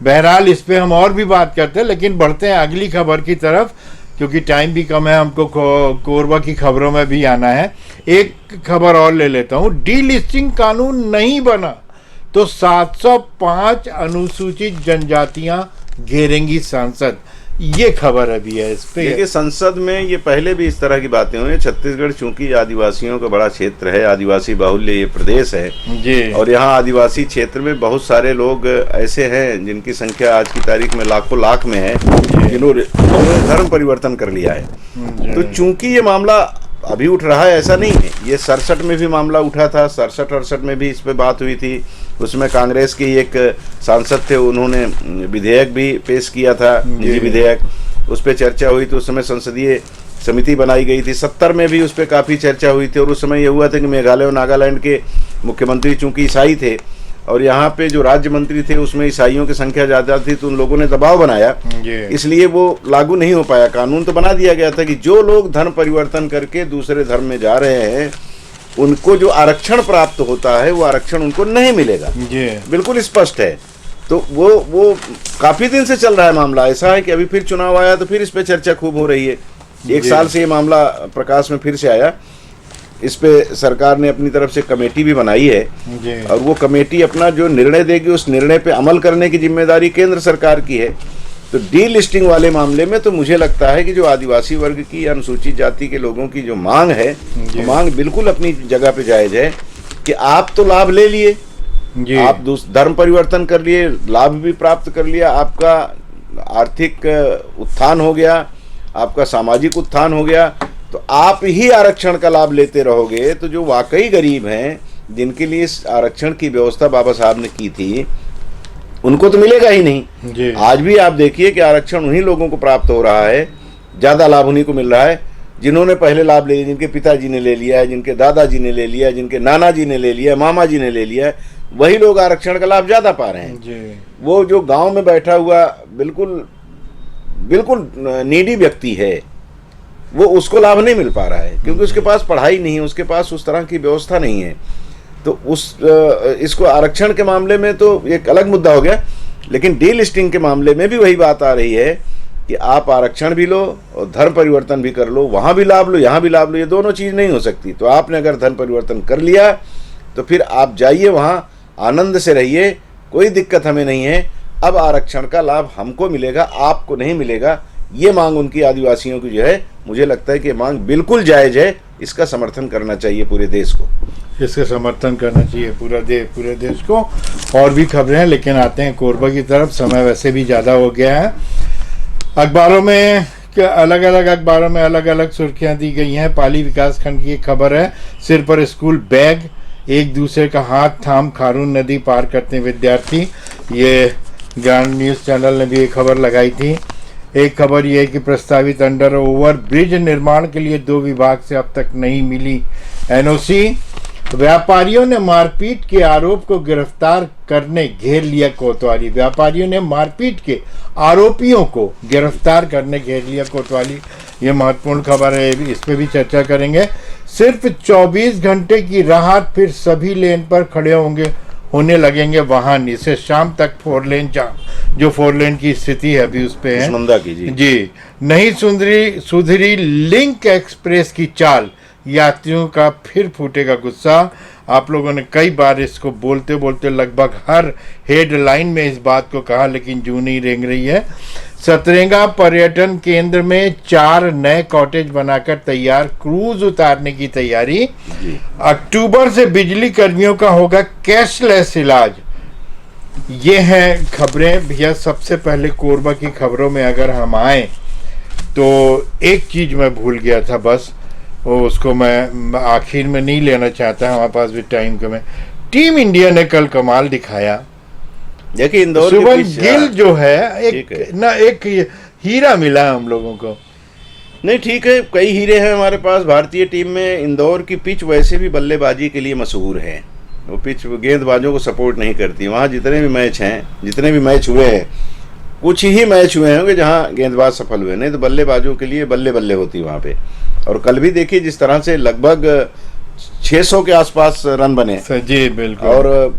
बहरहाल इस पे हम और भी बात करते हैं, लेकिन बढ़ते हैं अगली खबर की तरफ, क्योंकि टाइम भी कम है, हमको कोरबा की खबरों में भी आना है। एक खबर और ले लेता हूँ। डीलिस्टिंग कानून नहीं बना तो 705 अनुसूचित जनजातियां घेरेंगी संसद, ये खबर अभी है इस पे। देखिए, संसद में ये पहले भी इस तरह की बातें हुई। छत्तीसगढ़ चूंकि आदिवासियों का बड़ा क्षेत्र है, आदिवासी बाहुल्य ये प्रदेश है जी, और यहाँ आदिवासी क्षेत्र में बहुत सारे लोग ऐसे हैं जिनकी संख्या आज की तारीख में लाखों लाख में है, जिन्होंने धर्म परिवर्तन कर लिया है। तो चूंकि ये मामला अभी उठ रहा है, ऐसा नहीं है, ये 67 में भी मामला उठा था, 67-68 में भी इस पे बात हुई थी। उसमें कांग्रेस के एक सांसद थे, उन्होंने विधेयक भी पेश किया था, निजी विधेयक, उस पर चर्चा हुई थी। उस समय संसदीय समिति बनाई गई थी। 70 में भी उस पर काफ़ी चर्चा हुई थी। और उस समय ये हुआ था कि मेघालय और नागालैंड के मुख्यमंत्री चूंकि ईसाई थे और यहाँ पे जो राज्य मंत्री थे उसमें ईसाइयों की संख्या ज़्यादा थी, तो उन लोगों ने दबाव बनाया, इसलिए वो लागू नहीं हो पाया। कानून तो बना दिया गया था कि जो लोग धर्म परिवर्तन करके दूसरे धर्म में जा रहे हैं उनको जो आरक्षण प्राप्त होता है वो आरक्षण उनको नहीं मिलेगा। बिल्कुल स्पष्ट है। तो वो काफी दिन से चल रहा है मामला। ऐसा है कि अभी फिर चुनाव आया तो फिर इस पे चर्चा खूब हो रही है। एक साल से ये मामला प्रकाश में फिर से आया। इस पे सरकार ने अपनी तरफ से कमेटी भी बनाई है और वो कमेटी अपना जो निर्णय देगी उस निर्णय पे अमल करने की जिम्मेदारी केंद्र सरकार की है। तो डी लिस्टिंग वाले मामले में तो मुझे लगता है कि जो आदिवासी वर्ग की, अनुसूचित जाति के लोगों की जो मांग है, वो मांग बिल्कुल अपनी जगह पे जायज है कि आप तो लाभ ले लिए, आप धर्म परिवर्तन कर लिए, लाभ भी प्राप्त कर लिया, आपका आर्थिक उत्थान हो गया, आपका सामाजिक उत्थान हो गया, तो आप ही आरक्षण का लाभ लेते रहोगे तो जो वाकई गरीब हैं, जिनके लिए इस आरक्षण की व्यवस्था बाबा साहब ने की थी, उनको तो मिलेगा ही नहीं। आज भी आप देखिए कि आरक्षण उन्हीं लोगों को प्राप्त हो रहा है, ज़्यादा लाभ उन्हीं को मिल रहा है जिन्होंने पहले लाभ ले लिया, जिनके पिताजी ने ले लिया है, जिनके दादाजी ने ले लिया है, जिनके नाना जी ने ले लिया है, मामा जी ने ले लिया है, वही लोग आरक्षण का लाभ ज़्यादा पा रहे हैं। वो जो गांव में बैठा हुआ बिल्कुल बिल्कुल नीडी व्यक्ति है, वो उसको लाभ नहीं मिल पा रहा है क्योंकि उसके पास पढ़ाई नहीं है, उसके पास उस तरह की व्यवस्था नहीं है। तो इसको आरक्षण के मामले में तो एक अलग मुद्दा हो गया, लेकिन डी लिस्टिंग के मामले में भी वही बात आ रही है कि आप आरक्षण भी लो और धर्म परिवर्तन भी कर लो, वहाँ भी लाभ लो, यहाँ भी लाभ लो, ये दोनों चीज़ नहीं हो सकती। तो आपने अगर धर्म परिवर्तन कर लिया तो फिर आप जाइए वहाँ, आनंद से रहिए, कोई दिक्कत हमें नहीं है। अब आरक्षण का लाभ हमको मिलेगा, आपको नहीं मिलेगा, ये मांग उनकी आदिवासियों की जो है, मुझे लगता है कि मांग बिल्कुल जायज़ है। इसका समर्थन करना चाहिए पूरे देश को, इसका समर्थन करना चाहिए पूरे देश को। और भी खबरें हैं, लेकिन आते हैं कोरबा की तरफ। समय वैसे भी ज़्यादा हो गया है। अखबारों में अलग अलग सुर्खियां दी गई हैं। पाली विकास खंड की एक खबर है, सिर पर स्कूल बैग, एक दूसरे का हाथ थाम खारून नदी पार करते विद्यार्थी। ये ज्ञान न्यूज़ चैनल ने भी एक खबर लगाई थी। एक खबर यह है कि प्रस्तावित अंडर ओवर ब्रिज निर्माण के लिए 2 विभाग से अब तक नहीं मिली एनओसी। व्यापारियों ने मारपीट के आरोप को गिरफ्तार करने घेर लिया कोतवाली। व्यापारियों ने मारपीट के आरोपियों को गिरफ्तार करने घेर लिया कोतवाली। ये महत्वपूर्ण खबर है, इस पे भी चर्चा करेंगे। सिर्फ 24 घंटे की राहत, फिर सभी लेन पर खड़े होने लगेंगे वाहन। इसे शाम तक 4 लेन जो 4 लेन की स्थिति है अभी उस पे है जी। नहीं सुधरी लिंक एक्सप्रेस की चाल, यात्रियों का फिर फूटेगा गुस्सा। आप लोगों ने कई बार इसको बोलते बोलते लगभग हर हेडलाइन में इस बात को कहा, लेकिन जूं नहीं रेंग रही है। सतरेंगा पर्यटन केंद्र में 4 नए कॉटेज बनाकर तैयार, क्रूज उतारने की तैयारी। अक्टूबर से बिजली कर्मियों का होगा कैशलेस इलाज। ये हैं खबरें भैया। सबसे पहले कोरबा की खबरों में अगर हम आए तो एक चीज मैं भूल गया था, बस वो उसको मैं आखिर में नहीं लेना चाहता, हमारे पास भी टाइम कम है। टीम इंडिया ने कल कमाल दिखाया। देखिए इंदौर शुभम गिल जो है एक हीरा मिला हम लोगों को। नहीं ठीक है, कई हीरे हैं हमारे पास भारतीय टीम में। इंदौर की पिच वैसे भी बल्लेबाजी के लिए मशहूर है, वो पिच गेंदबाजों को सपोर्ट नहीं करती। वहाँ जितने भी मैच हैं, जितने भी मैच हुए हैं, कुछ ही मैच हुए होंगे जहाँ गेंदबाज सफल हुए, नहीं तो बल्लेबाजों के लिए बल्ले बल्ले होती वहाँ पे। और कल भी देखिए जिस तरह से लगभग 600 के आसपास रन बने जी, बिल्कुल। और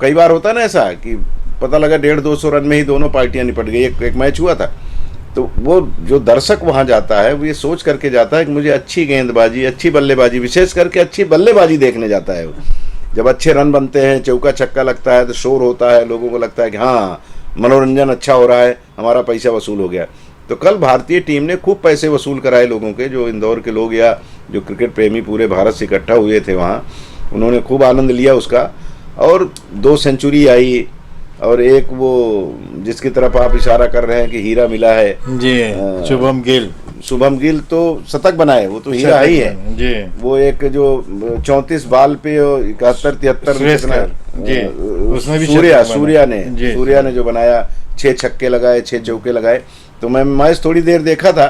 कई बार होता ना ऐसा कि पता लगा 150-200 रन में ही दोनों पार्टियां निपट गई। एक मैच हुआ था, तो वो जो दर्शक वहां जाता है वो ये सोच करके जाता है कि मुझे अच्छी गेंदबाजी, अच्छी बल्लेबाजी, विशेष करके अच्छी बल्लेबाजी देखने जाता है। जब अच्छे रन बनते हैं, चौका छक्का लगता है तो शोर होता है, लोगों को लगता है कि हाँ मनोरंजन अच्छा हो रहा है, हमारा पैसा वसूल हो गया। तो कल भारतीय टीम ने खूब पैसे वसूल कराए लोगों के, जो इंदौर के लोग या जो क्रिकेट प्रेमी पूरे भारत से इकट्ठा हुए थे वहाँ, उन्होंने खूब आनंद लिया उसका। और 2 सेंचुरी आई और एक वो जिसकी तरफ आप इशारा कर रहे हैं कि हीरा मिला है जी, शुभम गिल तो शतक बनाए, वो तो हीरा ही है जी। वो एक जो 34 बाल पे 71-73 जी, उसमें भी सूर्या ने जो बनाया, 6 छक्के लगाए, 6 चौके लगाए। तो मैं मैच थोड़ी देर देखा था,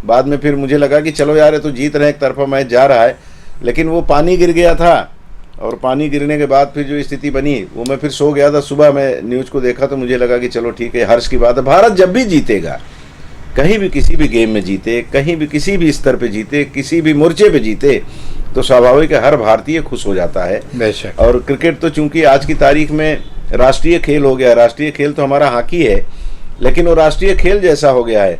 बाद में फिर मुझे लगा कि चलो यार ये तो जीत रहे हैं, एक तरफा मैच जा रहा है, लेकिन वो पानी गिर गया था और पानी गिरने के बाद फिर जो स्थिति बनी वो मैं फिर सो गया था। सुबह मैं न्यूज़ को देखा तो मुझे लगा कि चलो ठीक है, हर्ष की बात है। भारत जब भी जीतेगा, कहीं भी किसी भी गेम में जीते, कहीं भी किसी भी स्तर पे जीते, किसी भी मोर्चे पे जीते, तो स्वाभाविक है हर भारतीय खुश हो जाता है। बेशक। और क्रिकेट तो चूंकि आज की तारीख में राष्ट्रीय खेल हो गया, राष्ट्रीय खेल तो हमारा हॉकी है, लेकिन वो राष्ट्रीय खेल जैसा हो गया है।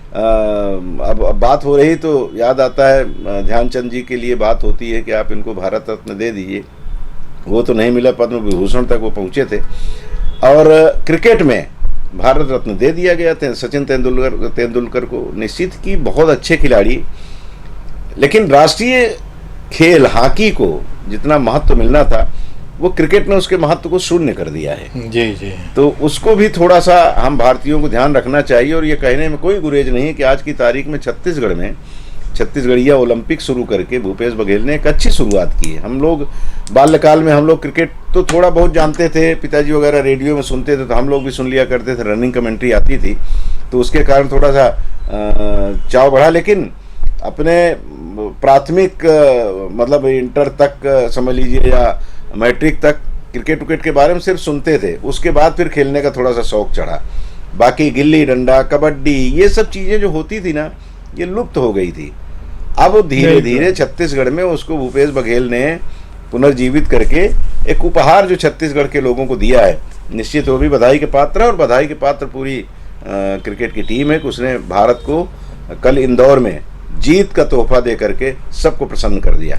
अब बात हो रही तो याद आता है ध्यानचंद जी के लिए बात होती है कि आप इनको भारत रत्न दे दीजिए, वो तो नहीं मिला, पद्म विभूषण तक वो पहुंचे थे। और क्रिकेट में भारत रत्न दे दिया गया था सचिन तेंदुलकर को। निश्चित की बहुत अच्छे खिलाड़ी, लेकिन राष्ट्रीय खेल हॉकी को जितना महत्व मिलना था वो क्रिकेट ने उसके महत्व को शून्य कर दिया है। जी जी। तो उसको भी थोड़ा सा हम भारतीयों को ध्यान रखना चाहिए। और ये कहने में कोई गुरेज नहीं है कि आज की तारीख में छत्तीसगढ़िया ओलंपिक शुरू करके भूपेश बघेल ने एक अच्छी शुरुआत की है। हम लोग बाल्यकाल में हम लोग क्रिकेट तो थोड़ा बहुत जानते थे, पिताजी वगैरह रेडियो में सुनते थे तो हम लोग भी सुन लिया करते थे, रनिंग कमेंट्री आती थी तो उसके कारण थोड़ा सा चाव बढ़ा। लेकिन अपने प्राथमिक मतलब इंटर तक समझ लीजिए या मैट्रिक तक क्रिकेट के बारे में सिर्फ सुनते थे, उसके बाद फिर खेलने का थोड़ा सा शौक चढ़ा। बाकी गिल्ली डंडा, कबड्डी, ये सब चीजें जो होती थी ना, ये लुप्त हो गई थी। अब वो धीरे धीरे छत्तीसगढ़ में उसको भूपेश बघेल ने पुनर्जीवित करके एक उपहार जो छत्तीसगढ़ के लोगों को दिया है, निश्चित वो भी बधाई के पात्र है। और बधाई के पात्र पूरी क्रिकेट की टीम है कि उसने भारत को कल इंदौर में जीत का तोहफा दे करके सबको प्रसन्न कर दिया।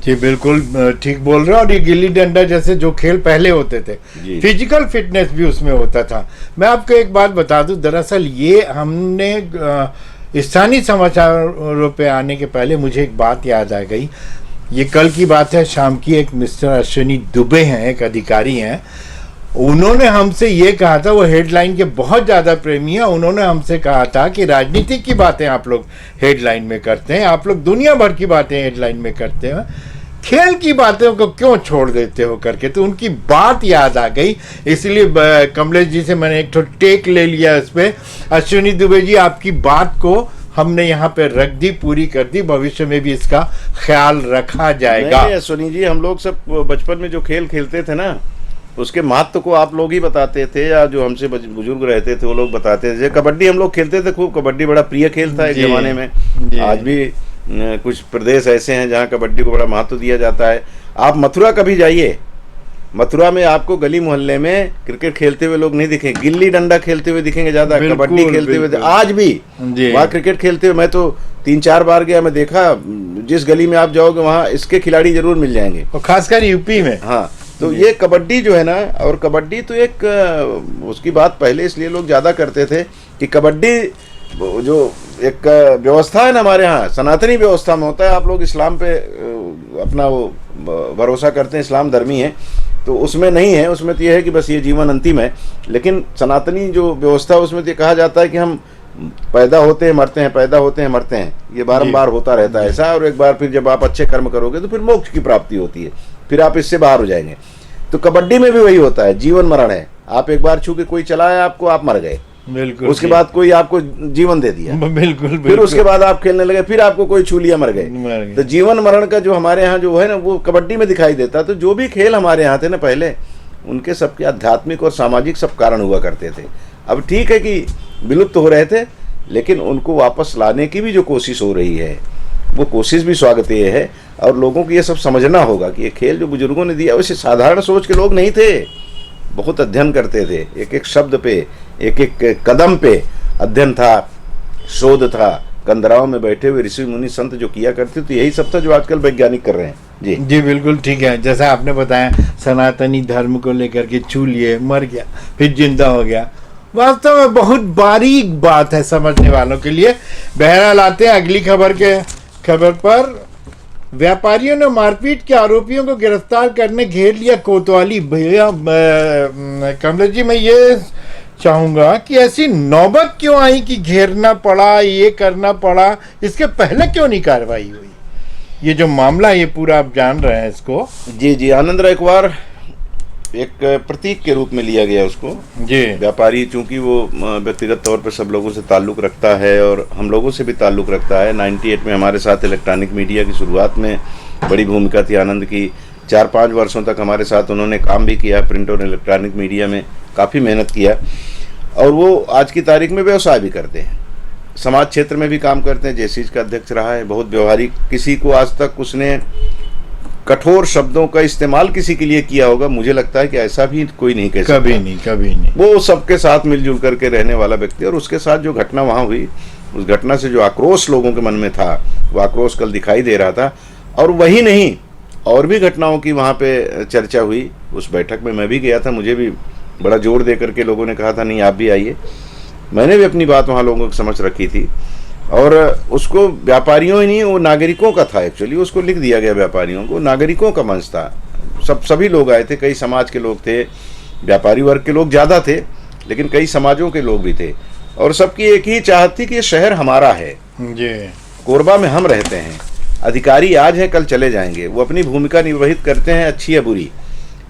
जी बिल्कुल ठीक बोल रहे हो। और ये गिल्ली डंडा जैसे जो खेल पहले होते थे, फिजिकल फिटनेस भी उसमें होता था। मैं आपको एक बात बता दूं, दरअसल ये हमने स्थानीय समाचारों पे आने के पहले मुझे एक बात याद आ गई। ये कल की बात है, शाम की। एक मिस्टर अश्विनी दुबे हैं, एक अधिकारी हैं, उन्होंने हमसे ये कहा था, वो हेडलाइन के बहुत ज़्यादा प्रेमी है, उन्होंने हमसे कहा था कि राजनीति की बातें आप लोग हेडलाइन में करते हैं, आप लोग दुनिया भर की बातें हेडलाइन में करते हैं, खेल की बातों को क्यों छोड़ देते हो करके। तो उनकी बात याद आ गई, इसलिए कमलेश जी से मैंने एक तो टेक ले लिया इस पर। अश्विनी दुबे जी, आपकी बात को हमने यहाँ पे रख दी, पूरी कर दी, भविष्य में भी इसका ख्याल रखा जाएगा। नहीं अश्विनी जी, हम लोग सब बचपन में जो खेल खेलते थे ना, उसके महत्व को आप लोग ही बताते थे, या जो हमसे बुजुर्ग रहते थे वो लोग बताते थे। कबड्डी हम लोग खेलते थे खूब, कबड्डी बड़ा प्रिय खेल था एक जमाने में। आज भी कुछ प्रदेश ऐसे हैं जहाँ कबड्डी को बड़ा महत्व दिया जाता है। आप मथुरा कभी जाइए, मथुरा में आपको गली मोहल्ले में क्रिकेट खेलते हुए लोग नहीं दिखेंगे, गिल्ली डंडा खेलते हुए दिखेंगे ज्यादा, कबड्डी खेलते हुए आज भी वहाँ क्रिकेट खेलते हुए। मैं तो 3-4 बार गया, मैं देखा जिस गली में आप जाओगे वहाँ इसके खिलाड़ी जरूर मिल जाएंगे, और खासकर यूपी में। हाँ, तो ये कबड्डी जो है ना, और कबड्डी तो एक उसकी बात पहले इसलिए लोग ज़्यादा करते थे कि कबड्डी जो एक व्यवस्था है ना हमारे यहाँ, सनातनी व्यवस्था में होता है। आप लोग इस्लाम पे अपना वो भरोसा करते हैं, इस्लाम धर्मी है, तो उसमें नहीं है। उसमें तो ये है कि बस ये जीवन अंतिम है। लेकिन सनातनी जो व्यवस्था है उसमें तो कहा जाता है कि हम पैदा होते हैं मरते हैं, पैदा होते हैं मरते हैं, ये बारंबार होता रहता है ऐसा। और एक बार फिर जब आप अच्छे कर्म करोगे तो फिर मोक्ष की प्राप्ति होती है, फिर आप इससे बाहर हो जाएंगे। तो कबड्डी में भी वही होता है, जीवन मरण है। आप एक बार छू के कोई चलाया आपको, आप मर गए, बिल्कुल। उसके बाद कोई आपको जीवन दे दिया, बिल्कुल। फिर उसके बाद आप खेलने लगे, फिर आपको कोई छू लिया, मर गए। तो जीवन मरण का जो हमारे यहाँ जो है ना, वो कबड्डी में दिखाई देता। तो जो भी खेल हमारे यहाँ थे ना पहले, उनके सबके आध्यात्मिक और सामाजिक सब कारण हुआ करते थे। अब ठीक है कि विलुप्त हो रहे थे, लेकिन उनको वापस लाने की भी जो कोशिश हो रही है, वो कोशिश भी स्वागतीय है। और लोगों को ये सब समझना होगा कि ये खेल जो बुजुर्गों ने दिया, वैसे साधारण सोच के लोग नहीं थे, बहुत अध्ययन करते थे। एक एक शब्द पे, एक एक कदम पे अध्ययन था, शोध था। कंदराओं में बैठे हुए ऋषि मुनि संत जो किया करते, तो यही सब था जो आजकल वैज्ञानिक कर रहे हैं। जी जी बिल्कुल ठीक है। जैसा आपने बताया, सनातनी धर्म को लेकर के छू लिए, मर गया, फिर जिंदा हो गया। वास्तव में बहुत बारीक बात है समझने वालों के लिए। बहरहाल आते हैं अगली खबर पर। व्यापारियों ने मारपीट के आरोपियों को गिरफ्तार करने घेर लिया कोतवाली। भैया कमलेश जी, मैं ये चाहूंगा कि ऐसी नौबत क्यों आई कि घेरना पड़ा, ये करना पड़ा, इसके पहले क्यों नहीं कार्रवाई हुई? ये जो मामला है, ये पूरा आप जान रहे हैं इसको। जी जी आनंद राय कुमार एक प्रतीक के रूप में लिया गया उसको। जी, व्यापारी चूंकि वो व्यक्तिगत तौर पर सब लोगों से ताल्लुक़ रखता है और हम लोगों से भी ताल्लुक़ रखता है। 98 में हमारे साथ इलेक्ट्रॉनिक मीडिया की शुरुआत में बड़ी भूमिका थी आनंद की। 4-5 वर्षों तक हमारे साथ उन्होंने काम भी किया, प्रिंट और इलेक्ट्रॉनिक मीडिया में काफ़ी मेहनत किया। और वो आज की तारीख में व्यवसाय भी करते हैं, समाज क्षेत्र में भी काम करते हैं। जेसीज का अध्यक्ष रहा है, बहुत व्यवहारिक। किसी को आज तक उसने कठोर शब्दों का इस्तेमाल किसी के लिए किया होगा, मुझे लगता है कि ऐसा भी कोई नहीं कह सकता। कभी नहीं। वो सबके साथ मिलजुल करके रहने वाला व्यक्ति। और उसके साथ जो घटना वहाँ हुई, उस घटना से जो आक्रोश लोगों के मन में था, वो आक्रोश कल दिखाई दे रहा था। और वही नहीं, और भी घटनाओं की वहाँ पे चर्चा हुई। उस बैठक में मैं भी गया था, मुझे भी बड़ा जोर दे करके लोगों ने कहा था नहीं आप भी आइए। मैंने भी अपनी बात वहाँ लोगों को समझ रखी थी। और उसको व्यापारियों ही नहीं, वो नागरिकों का था एक्चुअली। उसको लिख दिया गया व्यापारियों को, नागरिकों का मंच था। सभी लोग आए थे, कई समाज के लोग थे, व्यापारी वर्ग के लोग ज़्यादा थे, लेकिन कई समाजों के लोग भी थे। और सबकी एक ही चाहत थी कि ये शहर हमारा है, कोरबा में हम रहते हैं। अधिकारी आज हैं कल चले जाएंगे, वो अपनी भूमिका निर्वहित करते हैं, अच्छी या बुरी,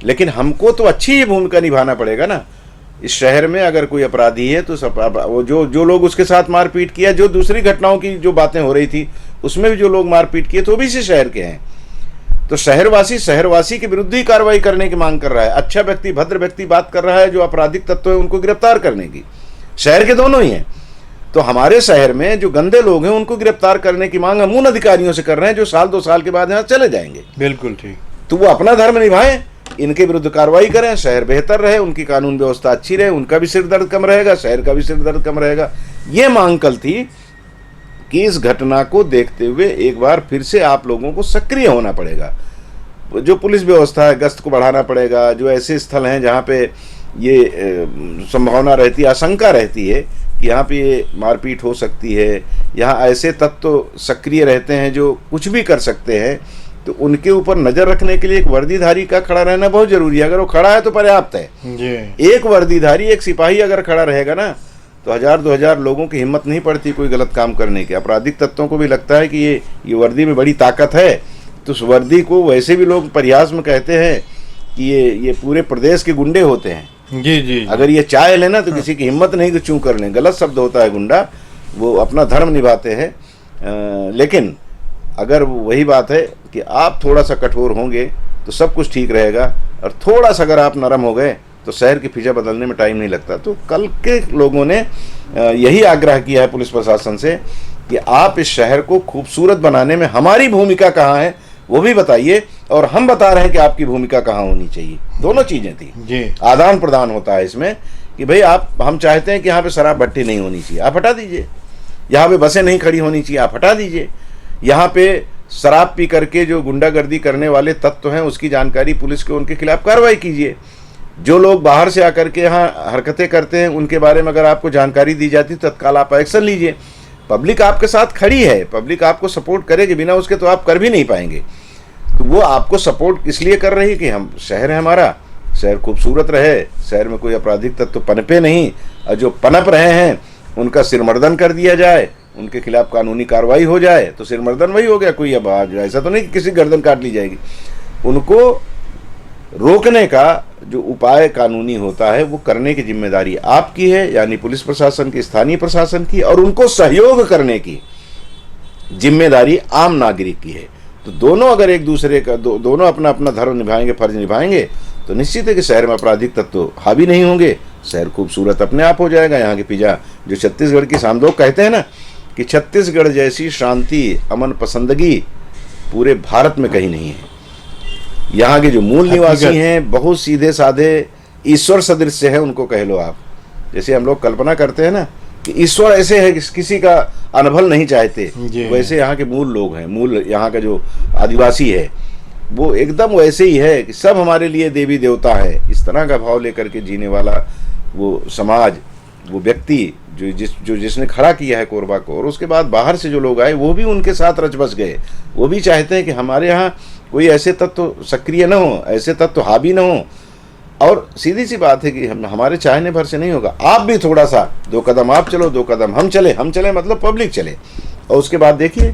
लेकिन हमको तो अच्छी ही भूमिका निभाना पड़ेगा ना। इस शहर में अगर कोई अपराधी है तो सब वो जो लोग उसके साथ मारपीट किया, जो दूसरी घटनाओं की जो बातें हो रही थी उसमें भी जो लोग मारपीट किए तो वो भी इसी शहर के हैं। तो शहरवासी के विरुद्ध ही कार्रवाई करने की मांग कर रहा है। अच्छा व्यक्ति, भद्र व्यक्ति बात कर रहा है, जो आपराधिक तत्व है उनको गिरफ्तार करने की। शहर के दोनों ही हैं। तो हमारे शहर में जो गंदे लोग हैं उनको गिरफ्तार करने की मांग हम उन अधिकारियों से कर रहे हैं जो साल 2 साल के बाद यहाँ चले जाएंगे। बिल्कुल ठीक। तो वो अपना धर्म निभाएं, इनके विरुद्ध कार्रवाई करें, शहर बेहतर रहे, उनकी कानून व्यवस्था अच्छी रहे, उनका भी सिर दर्द कम रहेगा, शहर का भी सिर दर्द कम रहेगा। ये मांग कल थी कि इस घटना को देखते हुए एक बार फिर से आप लोगों को सक्रिय होना पड़ेगा। जो पुलिस व्यवस्था है गश्त को बढ़ाना पड़ेगा। जो ऐसे स्थल हैं जहाँ पे ये संभावना रहती है, आशंका रहती है कि यहाँ पे ये मारपीट हो सकती है, यहाँ ऐसे तत्व सक्रिय रहते हैं जो कुछ भी कर सकते हैं, तो उनके ऊपर नज़र रखने के लिए एक वर्दीधारी का खड़ा रहना बहुत जरूरी है। अगर वो खड़ा है तो पर्याप्त है जी। एक वर्दीधारी, एक सिपाही अगर खड़ा रहेगा ना तो 1000-2000 लोगों की हिम्मत नहीं पड़ती कोई गलत काम करने की। आपराधिक तत्वों को भी लगता है कि ये वर्दी में बड़ी ताकत है, तो उस वर्दी को वैसे भी लोग परिहास में कहते हैं कि ये पूरे प्रदेश के गुंडे होते हैं जी। अगर ये चाय लेना तो किसी की हिम्मत नहीं कि चूं कर लें। गलत शब्द होता है गुंडा, वो अपना धर्म निभाते हैं। लेकिन अगर वही बात है कि आप थोड़ा सा कठोर होंगे तो सब कुछ ठीक रहेगा, और थोड़ा सा अगर आप नरम हो गए तो शहर की फिजा बदलने में टाइम नहीं लगता। तो कल के लोगों ने यही आग्रह किया है पुलिस प्रशासन से कि आप इस शहर को खूबसूरत बनाने में हमारी भूमिका कहाँ है वो भी बताइए, और हम बता रहे हैं कि आपकी भूमिका कहाँ होनी चाहिए। दोनों चीज़ें थी जी। आदान प्रदान होता है इसमें कि भाई हम चाहते हैं कि यहाँ पे शराब भट्टी नहीं होनी चाहिए, आप हटा दीजिए। यहाँ पे बसें नहीं खड़ी होनी चाहिए, आप हटा दीजिए। यहाँ पे शराब पी करके जो गुंडागर्दी करने वाले तत्व हैं उसकी जानकारी पुलिस को, उनके खिलाफ कार्रवाई कीजिए। जो लोग बाहर से आकर के यहाँ हरकतें करते हैं उनके बारे में अगर आपको जानकारी दी जाती तो तत्काल आप एक्शन लीजिए। पब्लिक आपके साथ खड़ी है, पब्लिक आपको सपोर्ट करेगी, बिना उसके तो आप कर भी नहीं पाएंगे। तो वो आपको सपोर्ट इसलिए कर रही है कि हम शहर है हमारा, शहर खूबसूरत रहे, शहर में कोई आपराधिक तत्व पनपे नहीं, और जो पनप रहे हैं उनका सिरमर्दन कर दिया जाए, उनके खिलाफ कानूनी कार्रवाई हो जाए। तो सिरमर्दन वही हो गया, कोई अब आज ऐसा तो नहीं कि किसी गर्दन काट ली जाएगी। उनको रोकने का जो उपाय कानूनी होता है वो करने की जिम्मेदारी आपकी है, यानी पुलिस प्रशासन की, स्थानीय प्रशासन की, और उनको सहयोग करने की जिम्मेदारी आम नागरिक की है। तो दोनों अगर एक दूसरे का दोनों अपना अपना धर्म निभाएंगे, फर्ज निभाएंगे, तो निश्चित है कि शहर में आपराधिक तत्व हावी नहीं होंगे, शहर खूबसूरत अपने आप हो जाएगा। यहाँ की फिजा जो छत्तीसगढ़ की सामदोग कहते हैं ना कि छत्तीसगढ़ जैसी शांति, अमन पसंदगी पूरे भारत में कहीं नहीं है। यहाँ के जो मूल निवासी हैं बहुत सीधे साधे, ईश्वर सदृश से है, उनको कह लो आप। जैसे हम लोग कल्पना करते हैं ना कि ईश्वर ऐसे है कि किसी का अनभल नहीं चाहते, वैसे यहाँ के मूल लोग हैं। मूल यहाँ का जो आदिवासी है वो एकदम वैसे ही है कि सब हमारे लिए देवी देवता है, इस तरह का भाव लेकर के जीने वाला वो समाज, वो व्यक्ति जिसने खड़ा किया है कोरबा को। और उसके बाद बाहर से जो लोग आए वो भी उनके साथ रच बस गए। वो भी चाहते हैं कि हमारे यहाँ कोई ऐसे तत्व सक्रिय न हो, ऐसे तत्व हावी न हो। और सीधी सी बात है कि हमारे चाहने भर से नहीं होगा। आप भी थोड़ा सा 2 कदम आप चलो, 2 कदम हम चले मतलब पब्लिक चले, और उसके बाद देखिए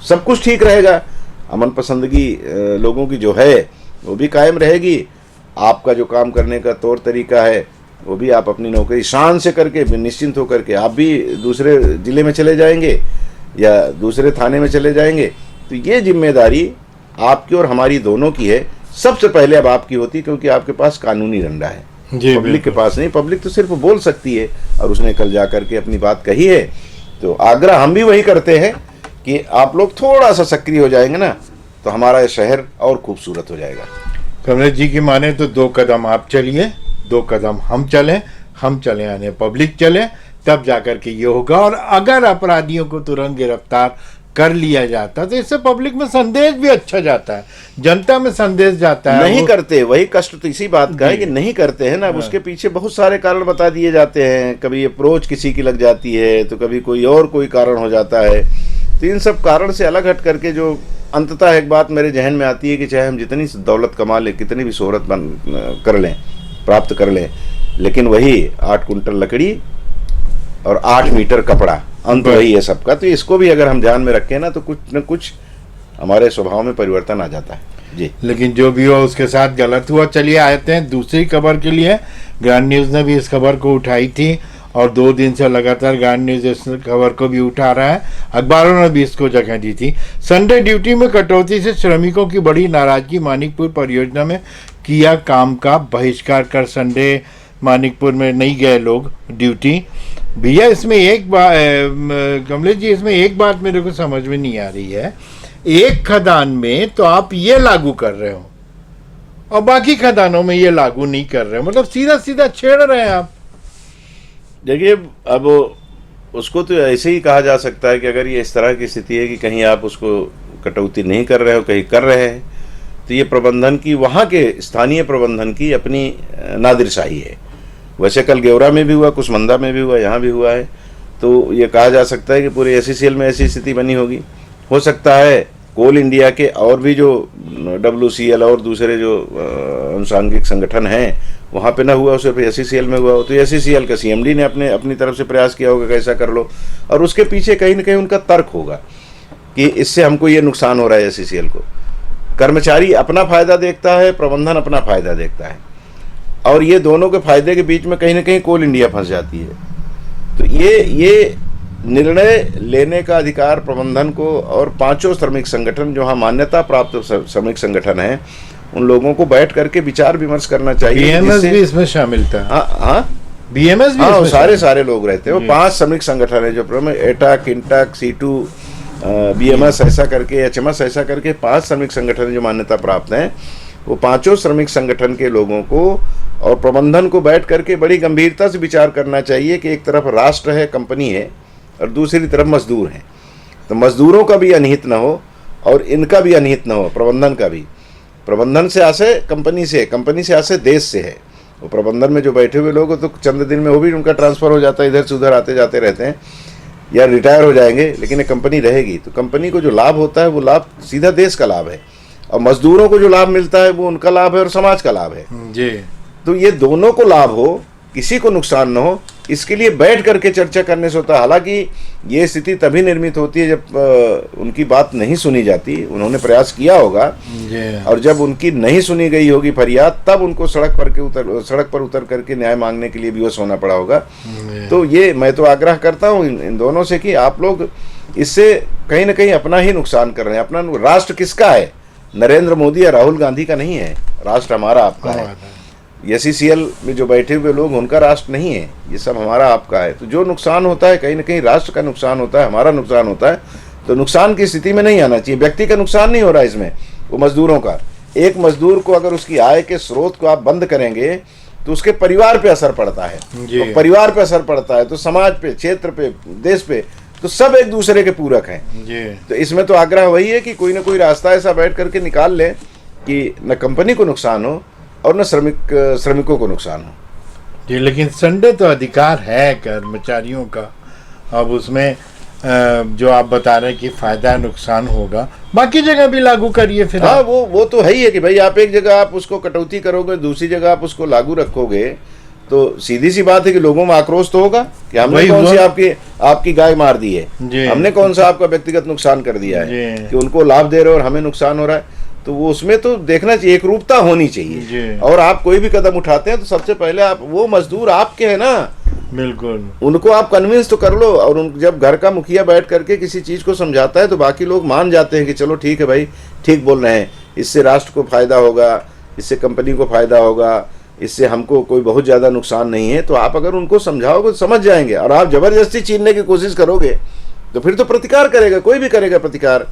सब कुछ ठीक रहेगा। अमन पसंदगी लोगों की जो है वो भी कायम रहेगी। आपका जो काम करने का तौर तरीका है वो भी आप अपनी नौकरी शान से करके निश्चिंत होकर के आप भी दूसरे ज़िले में चले जाएंगे या दूसरे थाने में चले जाएंगे। तो ये जिम्मेदारी आपकी और हमारी दोनों की है। सबसे पहले अब आपकी होती, क्योंकि आपके पास कानूनी डंडा है, पब्लिक के पास नहीं। पब्लिक तो सिर्फ बोल सकती है, और उसने कल जा करके अपनी बात कही है। तो आग्रह हम भी वही करते हैं कि आप लोग थोड़ा सा सक्रिय हो जाएंगे ना तो हमारा शहर और खूबसूरत हो जाएगा। कमलेश जी की माने तो 2 कदम आप चलिए, 2 कदम हम चलें यानी पब्लिक चले, तब जाकर के ये होगा। और अगर अपराधियों को तुरंत गिरफ्तार कर लिया जाता तो इससे पब्लिक में संदेश भी अच्छा जाता है, जनता में संदेश जाता है। नहीं करते, वही कष्ट तो इसी बात का है कि नहीं करते हैं ना। अब उसके पीछे बहुत सारे कारण बता दिए जाते हैं। कभी अप्रोच किसी की लग जाती है, तो कभी कोई कारण हो जाता है। तो इन सब कारण से अलग हट करके जो अंततः एक बात मेरे जहन में आती है कि चाहे हम जितनी दौलत कमा लें, कितनी भी शोहरत प्राप्त कर लें, लेकिन वही 8 कुंटल लकड़ी और 8 मीटर कपड़ा, अंत वही है सबका। तो इसको भी अगर हम ध्यान में रखें ना तो कुछ न कुछ हमारे स्वभाव में परिवर्तन आ जाता है जी। लेकिन जो भी हुआ उसके साथ गलत हुआ। चलिए आते हैं दूसरी खबर के लिए। ग्रांड न्यूज़ ने भी इस खबर को उठाई थी और 2 दिन से लगातार ग्रांड न्यूज़ इस खबर को भी उठा रहा है। अखबारों ने भी इसको जगह दी थी। संडे ड्यूटी में कटौती से श्रमिकों की बड़ी नाराजगी। मानिकपुर परियोजना में किया काम का बहिष्कार कर संडे मानिकपुर में नहीं गए लोग ड्यूटी। भैया इसमें एक बात, कमलेश जी इसमें एक बात मेरे को समझ में नहीं आ रही है। एक खदान में तो आप ये लागू कर रहे हो और बाकी खदानों में ये लागू नहीं कर रहे हो, मतलब सीधा सीधा छेड़ रहे हैं आप। देखिए, अब उसको तो ऐसे ही कहा जा सकता है कि अगर ये इस तरह की स्थिति है कि कहीं आप उसको कटौती नहीं कर रहे हो, कहीं कर रहे हैं, तो ये प्रबंधन की, वहाँ के स्थानीय प्रबंधन की अपनी नादिरशाही है। वैसे कल गेवरा में भी हुआ, कुसमंदा में भी हुआ, यहाँ भी हुआ है। तो ये कहा जा सकता है कि पूरे एसईसीएल में ऐसी स्थिति बनी होगी। हो सकता है कोल इंडिया के और भी जो WCL और दूसरे जो अनुषांगिक संगठन हैं वहाँ पे ना हुआ, उसे एसईसीएल में हुआ हो, तो एसईसीएल का CMD ने अपनी तरफ से प्रयास किया होगा कि ऐसा कर लो, और उसके पीछे कहीं ना कहीं उनका तर्क होगा कि इससे हमको ये नुकसान हो रहा है। एसईसीएल को कर्मचारी अपना फायदा देखता है, प्रबंधन अपना फायदा देखता है, और ये दोनों के फायदे के बीच में कहीं ना कहीं कोल इंडिया फंस जाती है। तो ये निर्णय लेने का अधिकार प्रबंधन को और पांचों श्रमिक संगठन जो हाँ मान्यता प्राप्त श्रमिक संगठन हैं, उन लोगों को बैठ करके विचार विमर्श करना चाहिए। BMS भी इसमें शामिल था। हाँ, BMS भी हाँ, सारे लोग रहते हैं। वो 5 श्रमिक संगठन है जो प्रमुख, एटाक, इंटाक, C2, BMS ऐसा करके, HMS ऐसा करके 5 श्रमिक संगठन जो मान्यता प्राप्त हैं। वो पांचों श्रमिक संगठन के लोगों को और प्रबंधन को बैठ करके बड़ी गंभीरता से विचार करना चाहिए कि एक तरफ राष्ट्र है, कंपनी है, और दूसरी तरफ मजदूर हैं। तो मजदूरों का भी अनहित न हो और इनका भी अनहित न हो, प्रबंधन का भी। प्रबंधन से आशय कंपनी से, कंपनी से आशय देश से है। वो प्रबंधन में जो बैठे हुए लोग तो चंद दिन में वो भी उनका ट्रांसफ़र हो जाता है, इधर से उधर आते जाते रहते हैं या रिटायर हो जाएंगे, लेकिन ये कंपनी रहेगी। तो कंपनी को जो लाभ होता है वो लाभ सीधा देश का लाभ है, और मजदूरों को जो लाभ मिलता है वो उनका लाभ है और समाज का लाभ है जी। तो ये दोनों को लाभ हो, किसी को नुकसान न हो, इसके लिए बैठ करके चर्चा करने से होता है। हालांकि ये स्थिति तभी निर्मित होती है जब उनकी बात नहीं सुनी जाती। उन्होंने प्रयास किया होगा, और जब उनकी नहीं सुनी गई होगी फरियाद, तब उनको सड़क पर उतर करके न्याय मांगने के लिए विवश होना पड़ा होगा। तो ये मैं तो आग्रह करता हूँ इन दोनों से कि आप लोग इससे कहीं ना कहीं अपना ही नुकसान कर रहे हैं। अपना राष्ट्र किसका है? नरेंद्र मोदी या राहुल गांधी का नहीं है। राष्ट्र हमारा आपका है। एसईसीएल में जो बैठे हुए लोग, उनका राष्ट्र नहीं है, ये सब हमारा आपका है। तो जो नुकसान होता है कहीं ना कहीं राष्ट्र का नुकसान होता है, हमारा नुकसान होता है। तो नुकसान की स्थिति में नहीं आना चाहिए। व्यक्ति का नुकसान नहीं हो रहा है इसमें, वो मजदूरों का। एक मजदूर को अगर उसकी आय के स्रोत को आप बंद करेंगे तो उसके परिवार पे असर पड़ता है, तो परिवार पे असर पड़ता है तो समाज पे, क्षेत्र पे, देश पे, तो सब एक दूसरे के पूरक हैं। तो इसमें तो आग्रह वही है कि कोई ना कोई रास्ता ऐसा बैठ करके निकाल ले कि न कंपनी को नुकसान हो और न श्रमिकों को नुकसान हो। जी, लेकिन संडे तो अधिकार है कर्मचारियों का। अब उसमें जो आप बता रहे हैं कि फायदा नुकसान होगा, बाकी जगह भी लागू करिए फिर। हाँ, वो तो है ही है कि भाई आप एक जगह आप उसको कटौती करोगे, दूसरी जगह आप उसको लागू रखोगे, तो सीधी सी बात है कि लोगों में आक्रोश तो होगा कि हमने कौन सी आपकी गाय मार दी है, हमने कौन सा आपका व्यक्तिगत नुकसान कर दिया है कि उनको लाभ दे रहे हो और हमें नुकसान हो रहा है। तो वो उसमें तो देखना चाहिए, एक रूपता होनी चाहिए। और आप कोई भी कदम उठाते हैं तो सबसे पहले आप, वो मजदूर आपके हैं ना, बिल्कुल, उनको आप कन्विंस तो कर लो। और जब घर का मुखिया बैठ करके किसी चीज को समझाता है तो बाकी लोग मान जाते हैं कि चलो ठीक है भाई, ठीक बोल रहे हैं, इससे राष्ट्र को फायदा होगा, इससे कंपनी को फायदा होगा, इससे हमको कोई बहुत ज्यादा नुकसान नहीं है। तो आप अगर उनको समझाओगे तो समझ जाएंगे। और आप जबरदस्ती छीनने की कोशिश करोगे तो फिर तो प्रतिकार करेगा, कोई भी करेगा प्रतिकार।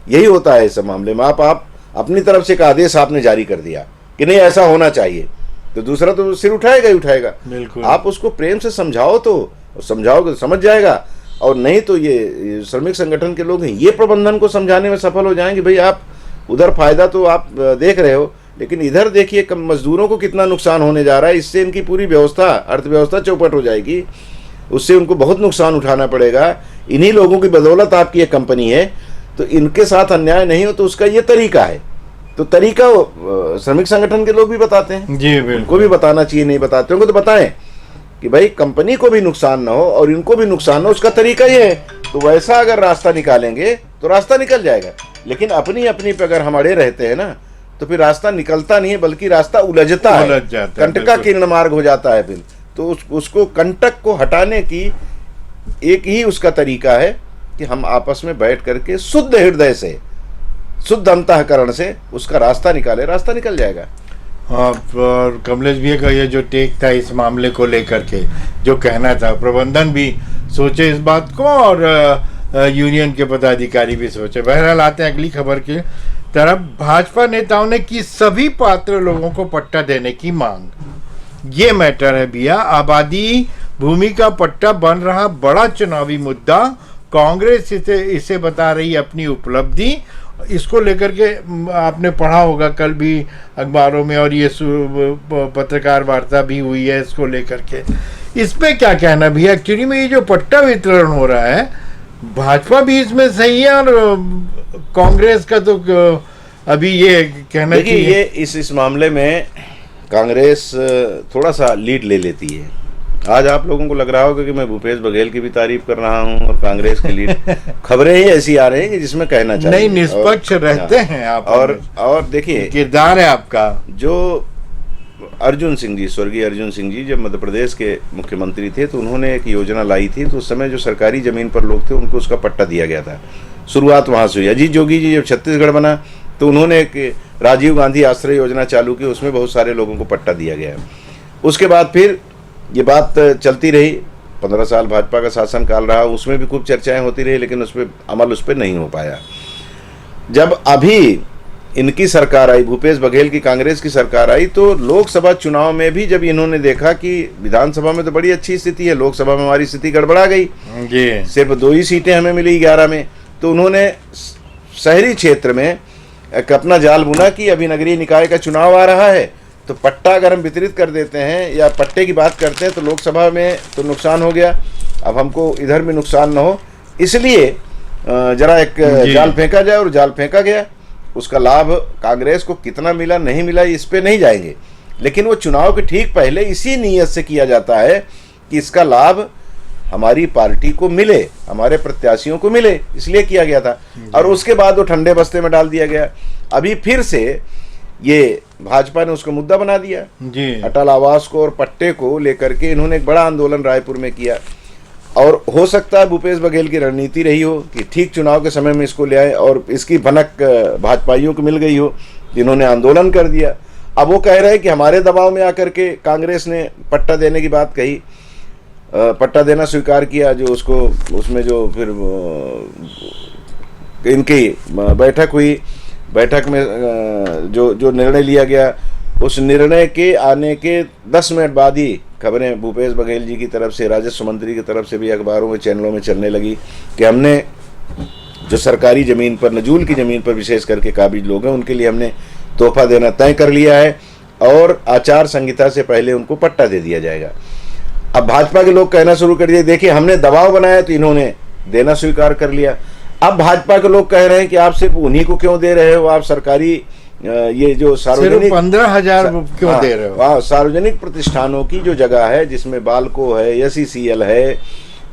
यही होता है इस मामले में। आप अपनी तरफ से एक आदेश आपने जारी कर दिया कि नहीं ऐसा होना चाहिए, तो दूसरा तो सिर उठाएगा ही उठाएगा। आप उसको प्रेम से समझाओ, तो समझाओगे तो समझ जाएगा। और नहीं तो ये श्रमिक संगठन के लोग हैं, ये प्रबंधन को समझाने में सफल हो जाएंगे। भाई आप उधर फायदा तो आप देख रहे हो, लेकिन इधर देखिए मजदूरों को कितना नुकसान होने जा रहा है। इससे इनकी पूरी व्यवस्था, अर्थव्यवस्था चौपट हो जाएगी, उससे उनको बहुत नुकसान उठाना पड़ेगा। इन्हीं लोगों की बदौलत आपकी एक कंपनी है, तो इनके साथ अन्याय नहीं हो तो उसका ये तरीका है। तो तरीका श्रमिक संगठन के लोग भी बताते हैं जी, उनको भी बताना चाहिए। नहीं बताते होंगे तो बताएं कि भाई कंपनी को भी नुकसान ना हो और इनको भी नुकसान हो, उसका तरीका ये है। तो वैसा अगर रास्ता निकालेंगे तो रास्ता निकल जाएगा। लेकिन अपनी अपनी पे अगर हम अड़े रहते हैं ना, तो फिर रास्ता निकलता नहीं है, बल्कि रास्ता उलझता है, कंटका किरण मार्ग हो जाता है फिर। तो उसको कंटक को हटाने की एक ही उसका तरीका है कि हम आपस में बैठ करके शुद्ध हृदय से, शुद्ध अंतःकरण से उसका रास्ता निकाले, रास्ता निकल जाएगा। और कमलेश भैया का ये जो टेक था इस मामले को लेकर के, जो कहना था, प्रबंधन भी सोचे इस बात को और यूनियन के पदाधिकारी भी सोचे। बहरहाल आते हैं अगली खबर की तरफ। भाजपा नेताओं ने की सभी पात्र लोगों को पट्टा देने की मांग। ये मैटर है भैया, आबादी भूमि का पट्टा बन रहा बड़ा चुनावी मुद्दा। कांग्रेस इसे बता रही अपनी उपलब्धि। इसको लेकर के आपने पढ़ा होगा कल भी अखबारों में, और ये पत्रकार वार्ता भी हुई है इसको लेकर के। इस पे क्या कहना भैया? एक्चुअली में ये जो पट्टा वितरण हो रहा है, भाजपा भी इसमें सही है और कांग्रेस का तो अभी ये कहना देखिए, ये इस मामले में कांग्रेस थोड़ा सा लीड ले लेती है। आज आप लोगों को लग रहा होगा कि मैं भूपेश बघेल की भी तारीफ कर रहा हूं और कांग्रेस की लीड खबरें ही ऐसी आ रही हैं कि जिसमें कहना चाहिए नहीं, निष्पक्ष रहते हैं आप। और देखिए, किरदार है आपका। जो अर्जुन सिंह जी, स्वर्गीय अर्जुन सिंह जी जब मध्य प्रदेश के मुख्यमंत्री थे तो उन्होंने एक योजना लाई थी। तो उस समय जो सरकारी जमीन पर लोग थे उनको उसका पट्टा दिया गया था। शुरुआत वहां से हुई। अजीत जोगी जी जब छत्तीसगढ़ बना तो उन्होंने एक राजीव गांधी आश्रय योजना चालू की, उसमें बहुत सारे लोगों को पट्टा दिया गया। उसके बाद फिर ये बात चलती रही। 15 साल भाजपा का शासनकाल रहा, उसमें भी खूब चर्चाएं होती रही, लेकिन उस पर अमल नहीं हो पाया। जब अभी इनकी सरकार आई, भूपेश बघेल की कांग्रेस की सरकार आई, तो लोकसभा चुनाव में भी जब इन्होंने देखा कि विधानसभा में तो बड़ी अच्छी स्थिति है, लोकसभा में हमारी स्थिति गड़बड़ा गई, सिर्फ 2 ही सीटें हमें मिली 11 में, तो उन्होंने शहरी क्षेत्र में एक अपना जाल बुना कि अभी नगरीय निकाय का चुनाव आ रहा है, तो पट्टा अगर हम वितरित कर देते हैं या पट्टे की बात करते हैं तो लोकसभा में तो नुकसान हो गया, अब हमको इधर भी नुकसान न हो, इसलिए जरा एक जाल फेंका जाए। और जाल फेंका गया। उसका लाभ कांग्रेस को कितना मिला नहीं मिला इस पे नहीं जाएंगे, लेकिन वो चुनाव के ठीक पहले इसी नीयत से किया जाता है कि इसका लाभ हमारी पार्टी को मिले, हमारे प्रत्याशियों को मिले, इसलिए किया गया था। और उसके बाद वो ठंडे बस्ते में डाल दिया गया। अभी फिर से ये भाजपा ने उसको मुद्दा बना दिया जी। अटल आवास को और पट्टे को लेकर के इन्होंने एक बड़ा आंदोलन रायपुर में किया। और हो सकता है भूपेश बघेल की रणनीति रही हो कि ठीक चुनाव के समय में इसको ले आए, और इसकी भनक भाजपाइयों को मिल गई हो, इन्होंने आंदोलन कर दिया। अब वो कह रहे हैं कि हमारे दबाव में आकर के कांग्रेस ने पट्टा देने की बात कही, पट्टा देना स्वीकार किया। जो उसको उसमें जो फिर इनकी बैठक हुई, बैठक में जो निर्णय लिया गया, उस निर्णय के आने के 10 मिनट बाद ही खबरें भूपेश बघेल जी की तरफ से, राजस्व मंत्री की तरफ से भी अखबारों में, चैनलों में चलने लगी कि हमने जो सरकारी ज़मीन पर, नजूल की ज़मीन पर विशेष करके काबिज लोग हैं, उनके लिए हमने तोहफा देना तय कर लिया है और आचार संहिता से पहले उनको पट्टा दे दिया जाएगा। अब भाजपा के लोग कहना शुरू कर दिए, देखिए हमने दबाव बनाया तो इन्होंने देना स्वीकार कर लिया। अब भाजपा के लोग कह रहे हैं कि आप सिर्फ उन्हीं को क्यों दे रहे हो, आप सरकारी ये जो सार्वजनिक 15,000 क्यों दे रहे हो? सार्वजनिक प्रतिष्ठानों की जो जगह है, जिसमें बाल्को है, SECL है,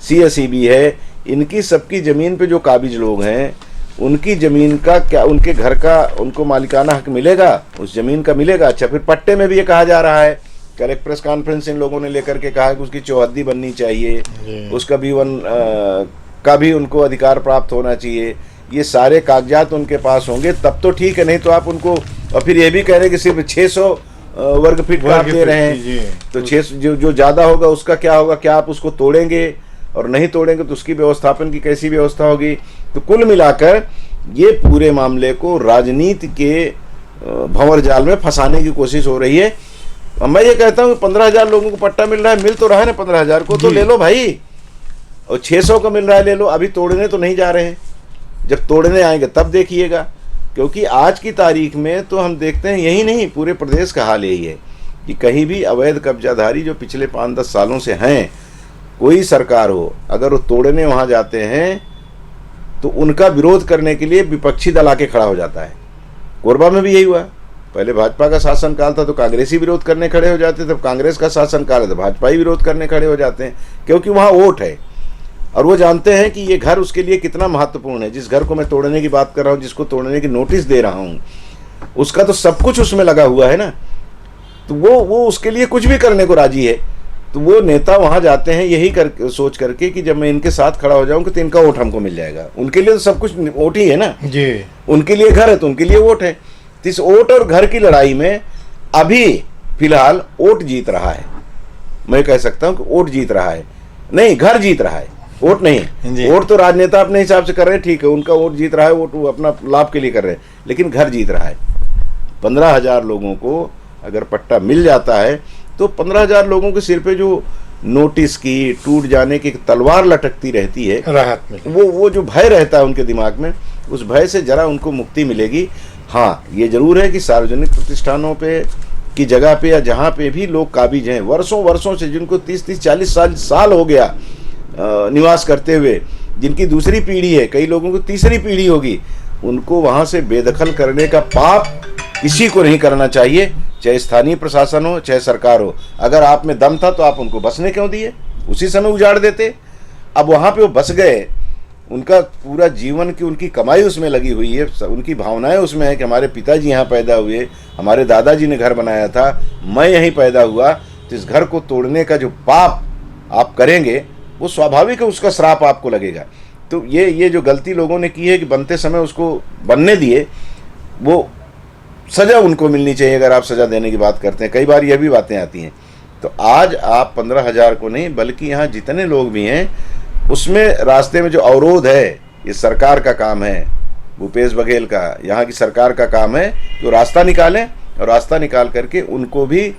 CSEB है, इनकी सबकी जमीन पे जो काबिज लोग हैं, उनकी जमीन का क्या, उनके घर का उनको मालिकाना हक मिलेगा, उस जमीन का मिलेगा। अच्छा, फिर पट्टे में भी ये कहा जा रहा है, कल एक प्रेस कॉन्फ्रेंस इन लोगों ने लेकर के कहा कि उसकी चौहद्दी बननी चाहिए, उसका B1 का भी उनको अधिकार प्राप्त होना चाहिए। ये सारे कागजात उनके पास होंगे तब तो ठीक है, नहीं तो आप उनको, और फिर ये भी कह रहे हैं कि सिर्फ 600 वर्ग फीट का आप दे रहे हैं, तो 600 जो ज़्यादा होगा उसका क्या होगा, क्या आप उसको तोड़ेंगे, और नहीं तोड़ेंगे तो उसकी व्यवस्थापन की कैसी व्यवस्था होगी। तो कुल मिलाकर ये पूरे मामले को राजनीति के भंवर जाल में फंसाने की कोशिश हो रही है। मैं ये कहता हूँ 15,000 लोगों को पट्टा मिल रहा है, मिल तो रहा है ना 15,000 को, तो ले लो भाई, और 600 का मिल रहा है ले लो। अभी तोड़ने तो नहीं जा रहे हैं, जब तोड़ने आएंगे तब देखिएगा, क्योंकि आज की तारीख में तो हम देखते हैं, यही नहीं पूरे प्रदेश का हाल यही है कि कहीं भी अवैध कब्जाधारी जो पिछले 5-10 सालों से हैं, कोई सरकार हो, अगर वो तोड़ने वहाँ जाते हैं तो उनका विरोध करने के लिए विपक्षी दल आके खड़ा हो जाता है। कोरबा में भी यही हुआ, पहले भाजपा का शासनकाल था तो कांग्रेसी विरोध करने खड़े हो जाते थे, तब कांग्रेस का शासनकाल है तो भाजपा ही विरोध करने खड़े हो जाते हैं, क्योंकि वहाँ वोट है और वो जानते हैं कि ये घर उसके लिए कितना महत्वपूर्ण है। जिस घर को मैं तोड़ने की बात कर रहा हूँ, जिसको तोड़ने की नोटिस दे रहा हूँ, उसका तो सब कुछ उसमें लगा हुआ है ना, तो वो उसके लिए कुछ भी करने को राजी है। तो वो नेता वहाँ जाते हैं यही सोच करके कि जब मैं इनके साथ खड़ा हो जाऊँगा तो इनका वोट हमको मिल जाएगा। उनके लिए तो सब कुछ वोट ही है ना जी, उनके लिए घर है तो उनके लिए वोट है। तो इस वोट और घर की लड़ाई में अभी फिलहाल वोट जीत रहा है, मैं कह सकता हूं कि वोट जीत रहा है, नहीं घर जीत रहा है, वोट नहीं। वोट तो राजनेता अपने हिसाब से कर रहे हैं, ठीक है, उनका वोट जीत रहा है, वोट वो अपना लाभ के लिए कर रहे हैं, लेकिन घर जीत रहा है। 15,000 लोगों को अगर पट्टा मिल जाता है तो 15,000 लोगों के सिर पे जो नोटिस की टूट जाने की तलवार लटकती रहती है, राहत मिले, वो जो भय रहता है उनके दिमाग में, उस भय से जरा उनको मुक्ति मिलेगी। हाँ, ये जरूर है कि सार्वजनिक प्रतिष्ठानों पे की जगह पे या जहाँ पे भी लोग काबिज हैं, वर्षों से, जिनको 30-30 40 साल हो गया निवास करते हुए, जिनकी दूसरी पीढ़ी है, कई लोगों को तीसरी पीढ़ी होगी, उनको वहाँ से बेदखल करने का पाप किसी को नहीं करना चाहिए, चाहे स्थानीय प्रशासन हो चाहे सरकार हो। अगर आप में दम था तो आप उनको बसने क्यों दिए, उसी समय उजाड़ देते। अब वहाँ पे वो बस गए, उनका पूरा जीवन की उनकी कमाई उसमें लगी हुई है, उनकी भावनाएं उसमें है कि हमारे पिताजी यहाँ पैदा हुए, हमारे दादाजी ने घर बनाया था, मैं यहीं पैदा हुआ, तो इस घर को तोड़ने का जो पाप आप करेंगे वो स्वाभाविक है, उसका श्राप आपको लगेगा। तो ये जो गलती लोगों ने की है कि बनते समय उसको बनने दिए, वो सज़ा उनको मिलनी चाहिए। अगर आप सज़ा देने की बात करते हैं, कई बार यह भी बातें आती हैं। तो आज आप 15,000 को नहीं, बल्कि यहाँ जितने लोग भी हैं उसमें रास्ते में जो अवरोध है, ये सरकार का काम है, भूपेश बघेल का, यहाँ की सरकार का काम है कि वो रास्ता निकालें, और रास्ता निकाल करके उनको भी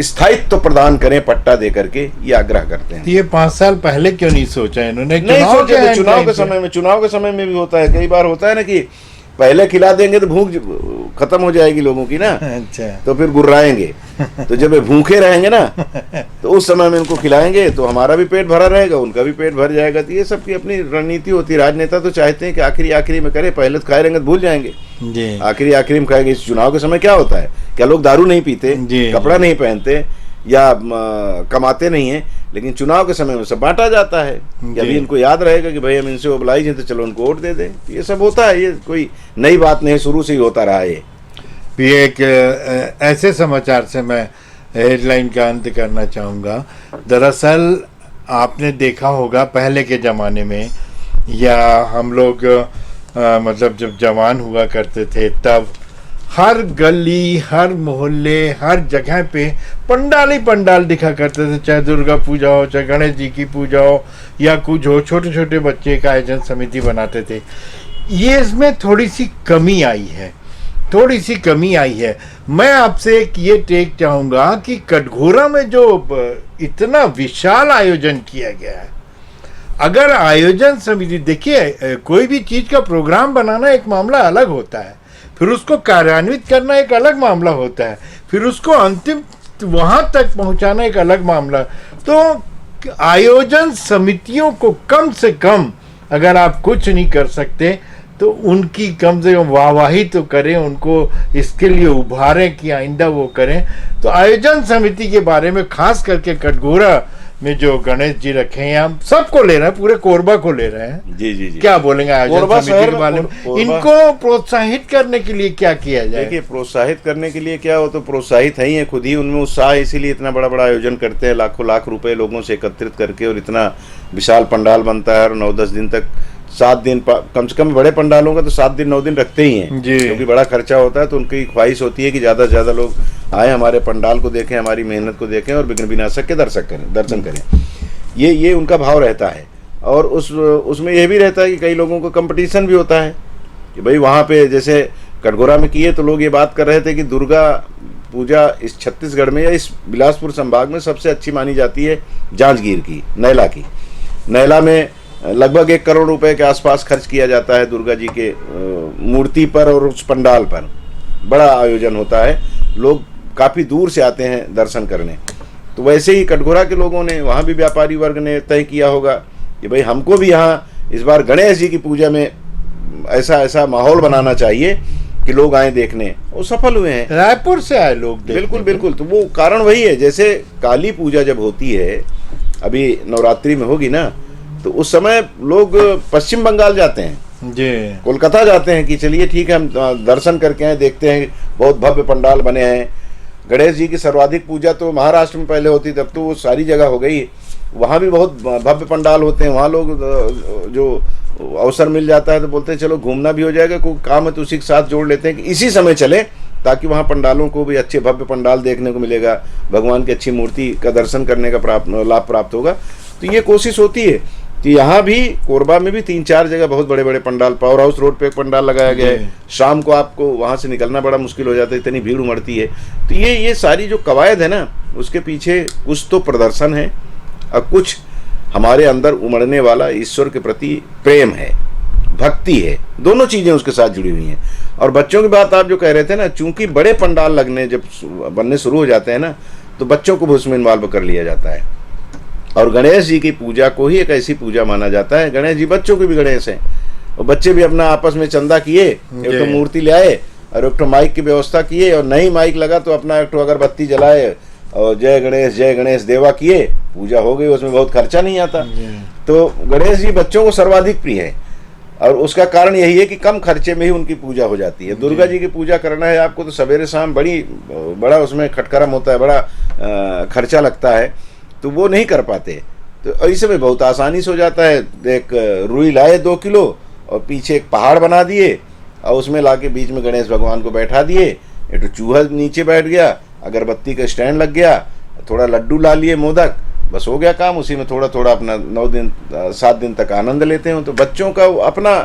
स्थायित्व तो प्रदान करें पट्टा दे करके, ये आग्रह करते हैं। ये 5 साल पहले क्यों नहीं सोचा इन्होंने? नहीं सोचे, चुनाव के समय में भी होता है, कई बार होता है ना कि पहले खिला देंगे तो भूख खत्म हो जाएगी लोगों की ना, अच्छा, तो फिर गुर्राएंगे। तो जब वे भूखे रहेंगे ना तो उस समय में उनको खिलाएंगे तो हमारा भी पेट भरा रहेगा, उनका भी पेट भर जाएगा। तो ये सबकी अपनी रणनीति होती है। राजनेता तो चाहते हैं कि आखिरी में करे, पहले तो खाए रहेंगे तो भूल जाएंगे, आखिरी में खाएंगे। इस चुनाव के समय क्या होता है, क्या लोग दारू नहीं पीते, कपड़ा नहीं पहनते या कमाते नहीं है, लेकिन चुनाव के समय में सब बांटा जाता है कि अभी इनको याद रहेगा कि भाई हम इनसे ओबलाइज हैं तो चलो उनको वोट दे दें। ये सब होता है, ये कोई नई बात नहीं, शुरू से ही होता रहा है। ये एक ऐसे समाचार से मैं हेडलाइन का अंत करना चाहूँगा। दरअसल आपने देखा होगा पहले के ज़माने में, या हम लोग मतलब जब जवान हुआ करते थे तब हर गली, हर मोहल्ले, हर जगह पे पंडाल ही पंडाल दिखा करते थे, चाहे दुर्गा पूजा हो, चाहे गणेश जी की पूजा हो या कुछ हो, छोटे छोटे बच्चे का आयोजन समिति बनाते थे। ये इसमें थोड़ी सी कमी आई है। मैं आपसे एक ये टेक चाहूँगा कि कटघोरा में जो इतना विशाल आयोजन किया गया है, अगर आयोजन समिति, देखिए कोई भी चीज़ का प्रोग्राम बनाना एक मामला अलग होता है, फिर उसको कार्यान्वित करना एक अलग मामला होता है, फिर उसको अंतिम वहां तक पहुंचाना एक अलग मामला। तो आयोजन समितियों को कम से कम, अगर आप कुछ नहीं कर सकते तो उनकी कम से कम वाहवाही तो करें, उनको इसके लिए उभारें कि आइंदा वो करें। तो आयोजन समिति के बारे में खास करके कटघोरा में जो गणेश जी रखे हैं, हम सबको ले रहे हैं, पूरे कोरबा को ले रहे हैं। जी। क्या बोलेंगे आयोजन समिति के बारे में? इनको प्रोत्साहित करने के लिए क्या किया जाए? देखिए, प्रोत्साहित करने के लिए क्या हो, तो प्रोत्साहित है ही है, खुद ही उनमें उत्साह है, इसीलिए इतना बड़ा आयोजन करते हैं, लाखों लाख रुपए लोगों से एकत्रित करके, और इतना विशाल पंडाल बनता है, और 9-10 दिन तक, 7 दिन, कम से कम बड़े पंडालों का तो 7 दिन 9 दिन रखते ही हैं, क्योंकि बड़ा खर्चा होता है। तो उनकी ख्वाहिश होती है कि ज़्यादा से ज़्यादा लोग आए, हमारे पंडाल को देखें, हमारी मेहनत को देखें और विघ्न विनाशक के दर्शन करें। ये उनका भाव रहता है। और उसमें यह भी रहता है कि कई लोगों को कंपटीशन भी होता है कि भाई वहाँ पे, जैसे कटघोरा में किए तो लोग ये बात कर रहे थे कि दुर्गा पूजा इस छत्तीसगढ़ में या इस बिलासपुर संभाग में सबसे अच्छी मानी जाती है जांजगीर की, नैला की। नैला में लगभग 1 करोड़ रुपए के आसपास खर्च किया जाता है दुर्गा जी के मूर्ति पर और उस पंडाल पर। बड़ा आयोजन होता है, लोग काफ़ी दूर से आते हैं दर्शन करने। तो वैसे ही कटघोरा के लोगों ने, वहाँ भी व्यापारी वर्ग ने तय किया होगा कि भाई हमको भी यहाँ इस बार गणेश जी की पूजा में ऐसा माहौल बनाना चाहिए कि लोग आए देखने, और सफल हुए हैं। रायपुर से आए लोग। बिल्कुल। तो वो कारण वही है, जैसे काली पूजा जब होती है, अभी नवरात्रि में होगी ना, तो उस समय लोग पश्चिम बंगाल जाते हैं जी, कोलकाता जाते हैं कि चलिए ठीक है हम दर्शन करके आए, देखते हैं बहुत भव्य पंडाल बने हैं। गणेश जी की सर्वाधिक पूजा तो महाराष्ट्र में पहले होती, तब तो वो सारी जगह हो गई, वहाँ भी बहुत भव्य पंडाल होते हैं। वहाँ लोग जो अवसर मिल जाता है तो बोलते हैं चलो घूमना भी हो जाएगा, कोई काम है तो उसी के साथ जोड़ लेते हैं कि इसी समय चले ताकि वहाँ पंडालों को भी अच्छे भव्य पंडाल देखने को मिलेगा, भगवान की अच्छी मूर्ति का दर्शन करने का लाभ प्राप्त होगा। तो ये कोशिश होती है। तो यहाँ भी कोरबा में भी 3-4 जगह बहुत बड़े बड़े पंडाल, पावर हाउस रोड पे एक पंडाल लगाया गया है। शाम को आपको वहाँ से निकलना बड़ा मुश्किल हो जाता है, इतनी भीड़ उमड़ती है। तो ये सारी जो कवायद है ना, उसके पीछे कुछ तो प्रदर्शन है और कुछ हमारे अंदर उमड़ने वाला ईश्वर के प्रति प्रेम है, भक्ति है, दोनों चीज़ें उसके साथ जुड़ी हुई हैं। और बच्चों की बात आप जो कह रहे थे ना, चूंकि बड़े पंडाल लगने जब बनने शुरू हो जाते हैं ना, तो बच्चों को भी उसमें इन्वॉल्व कर लिया जाता है। और गणेश जी की पूजा को ही एक ऐसी पूजा माना जाता है, गणेश जी बच्चों के भी गणेश हैं, और बच्चे भी अपना आपस में चंदा किए, एक तो मूर्ति ले आए और एक तो माइक की व्यवस्था किए, और नहीं माइक लगा तो अपना एक तो अगरबत्ती जलाए और जय गणेश देवा किए, पूजा हो गई। उसमें बहुत खर्चा नहीं आता। तो गणेश जी बच्चों को सर्वाधिक प्रिय है, और उसका कारण यही है कि कम खर्चे में ही उनकी पूजा हो जाती है। दुर्गा जी की पूजा करना है आपको तो सवेरे शाम बड़ा उसमें खटकरम होता है, बड़ा खर्चा लगता है, तो वो नहीं कर पाते। तो ऐसे में बहुत आसानी से हो जाता है। एक रुई लाए 2 किलो और पीछे एक पहाड़ बना दिए और उसमें लाके बीच में गणेश भगवान को बैठा दिए, एक तो चूहा नीचे बैठ गया, अगरबत्ती का स्टैंड लग गया, थोड़ा लड्डू ला लिए मोदक, बस हो गया काम। उसी में थोड़ा थोड़ा अपना 7 दिन तक आनंद लेते हैं। तो बच्चों का अपना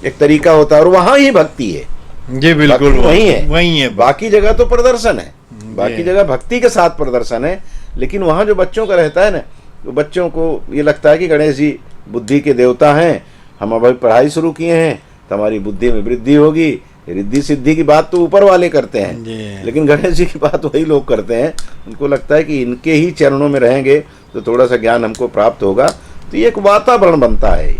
एक तरीका होता है, और वहाँ ही भक्ति है। जी बिल्कुल, वही है। बाकी जगह तो प्रदर्शन है, बाकी जगह भक्ति के साथ प्रदर्शन है, लेकिन वहाँ जो बच्चों का रहता है ना, तो बच्चों को ये लगता है कि गणेश जी बुद्धि के देवता हैं, हम अभी पढ़ाई शुरू किए हैं तो हमारी बुद्धि में वृद्धि होगी। रिद्धि सिद्धि की बात तो ऊपर वाले करते हैं, लेकिन गणेश जी की बात वही लोग करते हैं। उनको लगता है कि इनके ही चरणों में रहेंगे तो थोड़ा सा ज्ञान हमको प्राप्त होगा। तो ये एक वातावरण बनता है,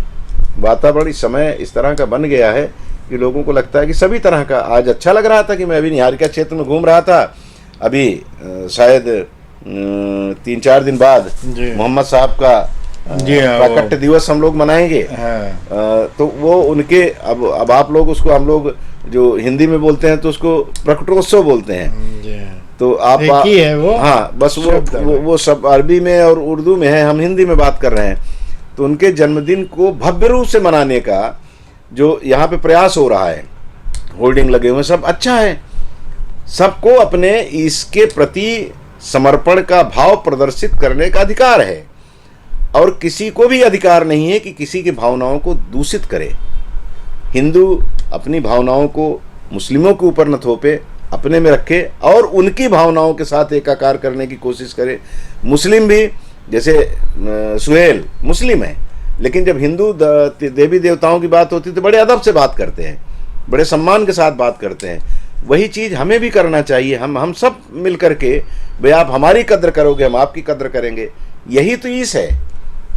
वातावरण इस समय इस तरह का बन गया है कि लोगों को लगता है कि सभी तरह का। आज अच्छा लग रहा था कि मैं अभी निहारिका क्षेत्र में घूम रहा था, अभी शायद 3-4 दिन बाद मोहम्मद साहब का प्राकट्य दिवस हम लोग मनाएंगे। तो वो उनके अब आप लोग उसको, हम लोग जो हिंदी में बोलते हैं तो उसको प्रकटोत्सव बोलते हैं। तो आप ही है वो, हाँ बस वो सब अरबी में और उर्दू में है, हम हिंदी में बात कर रहे हैं। तो उनके जन्मदिन को भव्य रूप से मनाने का जो यहाँ पे प्रयास हो रहा है, होर्डिंग लगे हुए, सब अच्छा है। सबको अपने इसके प्रति समर्पण का भाव प्रदर्शित करने का अधिकार है, और किसी को भी अधिकार नहीं है कि किसी की भावनाओं को दूषित करे। हिंदू अपनी भावनाओं को मुस्लिमों के ऊपर न थोपे, अपने में रखे और उनकी भावनाओं के साथ एकाकार करने की कोशिश करे। मुस्लिम भी, जैसे सुहेल मुस्लिम है, लेकिन जब हिंदू देवी देवताओं की बात होती है तो बड़े अदब से बात करते हैं, बड़े सम्मान के साथ बात करते हैं। वही चीज़ हमें भी करना चाहिए। हम सब मिल करके, भाई आप हमारी कद्र करोगे, हम आपकी कद्र करेंगे, यही तो ईस है।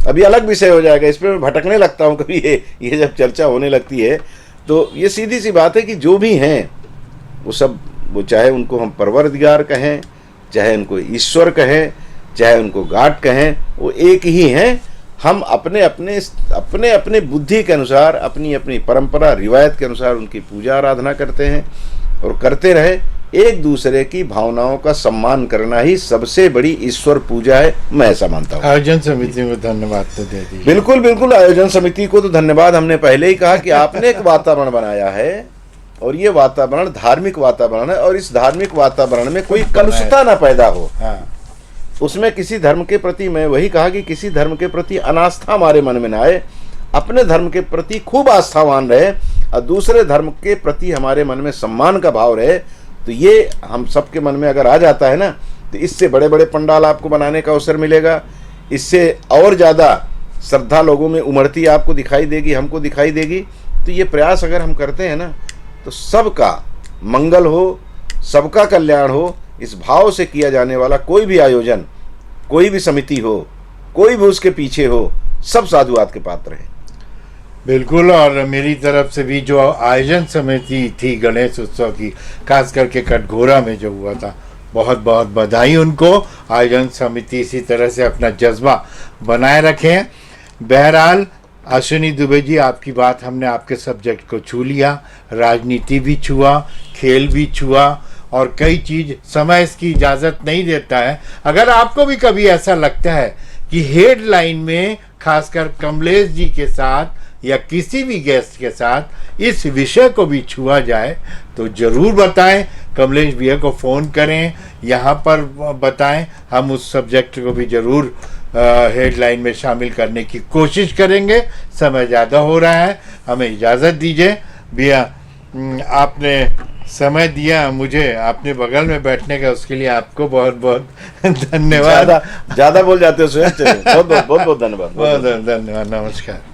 अभी अलग विषय हो जाएगा, इस पर मैं भटकने लगता हूँ कभी, ये जब चर्चा होने लगती है। तो ये सीधी सी बात है कि जो भी हैं वो सब, वो चाहे उनको हम परवरदिगार कहें, चाहे उनको ईश्वर कहें, चाहे उनको गाड कहें, वो एक ही हैं। हम अपने अपने बुद्धि के अनुसार, अपनी अपनी परंपरा रिवायत के अनुसार उनकी पूजा आराधना करते हैं और करते रहे। एक दूसरे की भावनाओं का सम्मान करना ही सबसे बड़ी ईश्वर पूजा है, मैं ऐसा मानता हूँ। आयोजन समिति को धन्यवाद तो दे दीजिए। बिल्कुल बिल्कुल, आयोजन समिति को तो धन्यवाद। हमने पहले ही कहा कि आपने एक वातावरण बनाया है, और ये वातावरण धार्मिक वातावरण है, और इस धार्मिक वातावरण में कोई कलुषता ना पैदा हो। उसमें किसी धर्म के प्रति, मैं वही कहा कि किसी धर्म के प्रति अनास्था हमारे मन में ना आए, अपने धर्म के प्रति खूब आस्थावान रहे और दूसरे धर्म के प्रति हमारे मन में सम्मान का भाव रहे। तो ये हम सबके मन में अगर आ जाता है ना, तो इससे बड़े बड़े पंडाल आपको बनाने का अवसर मिलेगा, इससे और ज़्यादा श्रद्धा लोगों में उमड़ती आपको दिखाई देगी, हमको दिखाई देगी। तो ये प्रयास अगर हम करते हैं ना, तो सबका मंगल हो, सबका कल्याण हो, इस भाव से किया जाने वाला कोई भी आयोजन, कोई भी समिति हो, कोई भी उसके पीछे हो, सब साधुवाद के पात्र हैं। बिल्कुल। और मेरी तरफ से भी जो आयोजन समिति थी गणेश उत्सव की, खास करके कटघोरा में जो हुआ था, बहुत बहुत बधाई उनको। आयोजन समिति इसी तरह से अपना जज्बा बनाए रखें। बहरहाल अश्विनी दुबे जी, आपकी बात, हमने आपके सब्जेक्ट को छू लिया, राजनीति भी छुआ, खेल भी छुआ, और कई चीज़ समय इसकी इजाज़त नहीं देता है। अगर आपको भी कभी ऐसा लगता है कि हेडलाइन में खासकर कमलेश जी के साथ या किसी भी गेस्ट के साथ इस विषय को भी छुआ जाए तो ज़रूर बताएं, कमलेश भैया को फ़ोन करें, यहाँ पर बताएं, हम उस सब्जेक्ट को भी ज़रूर हेडलाइन में शामिल करने की कोशिश करेंगे। समय ज़्यादा हो रहा है, हमें इजाज़त दीजिए। भैया आपने समय दिया मुझे आपने बगल में बैठने का, उसके लिए आपको बहुत बहुत धन्यवाद। ज्यादा बोल जाते हो सुहेल, चलिए बहुत बहुत धन्यवाद। बहुत धन्यवाद, नमस्कार।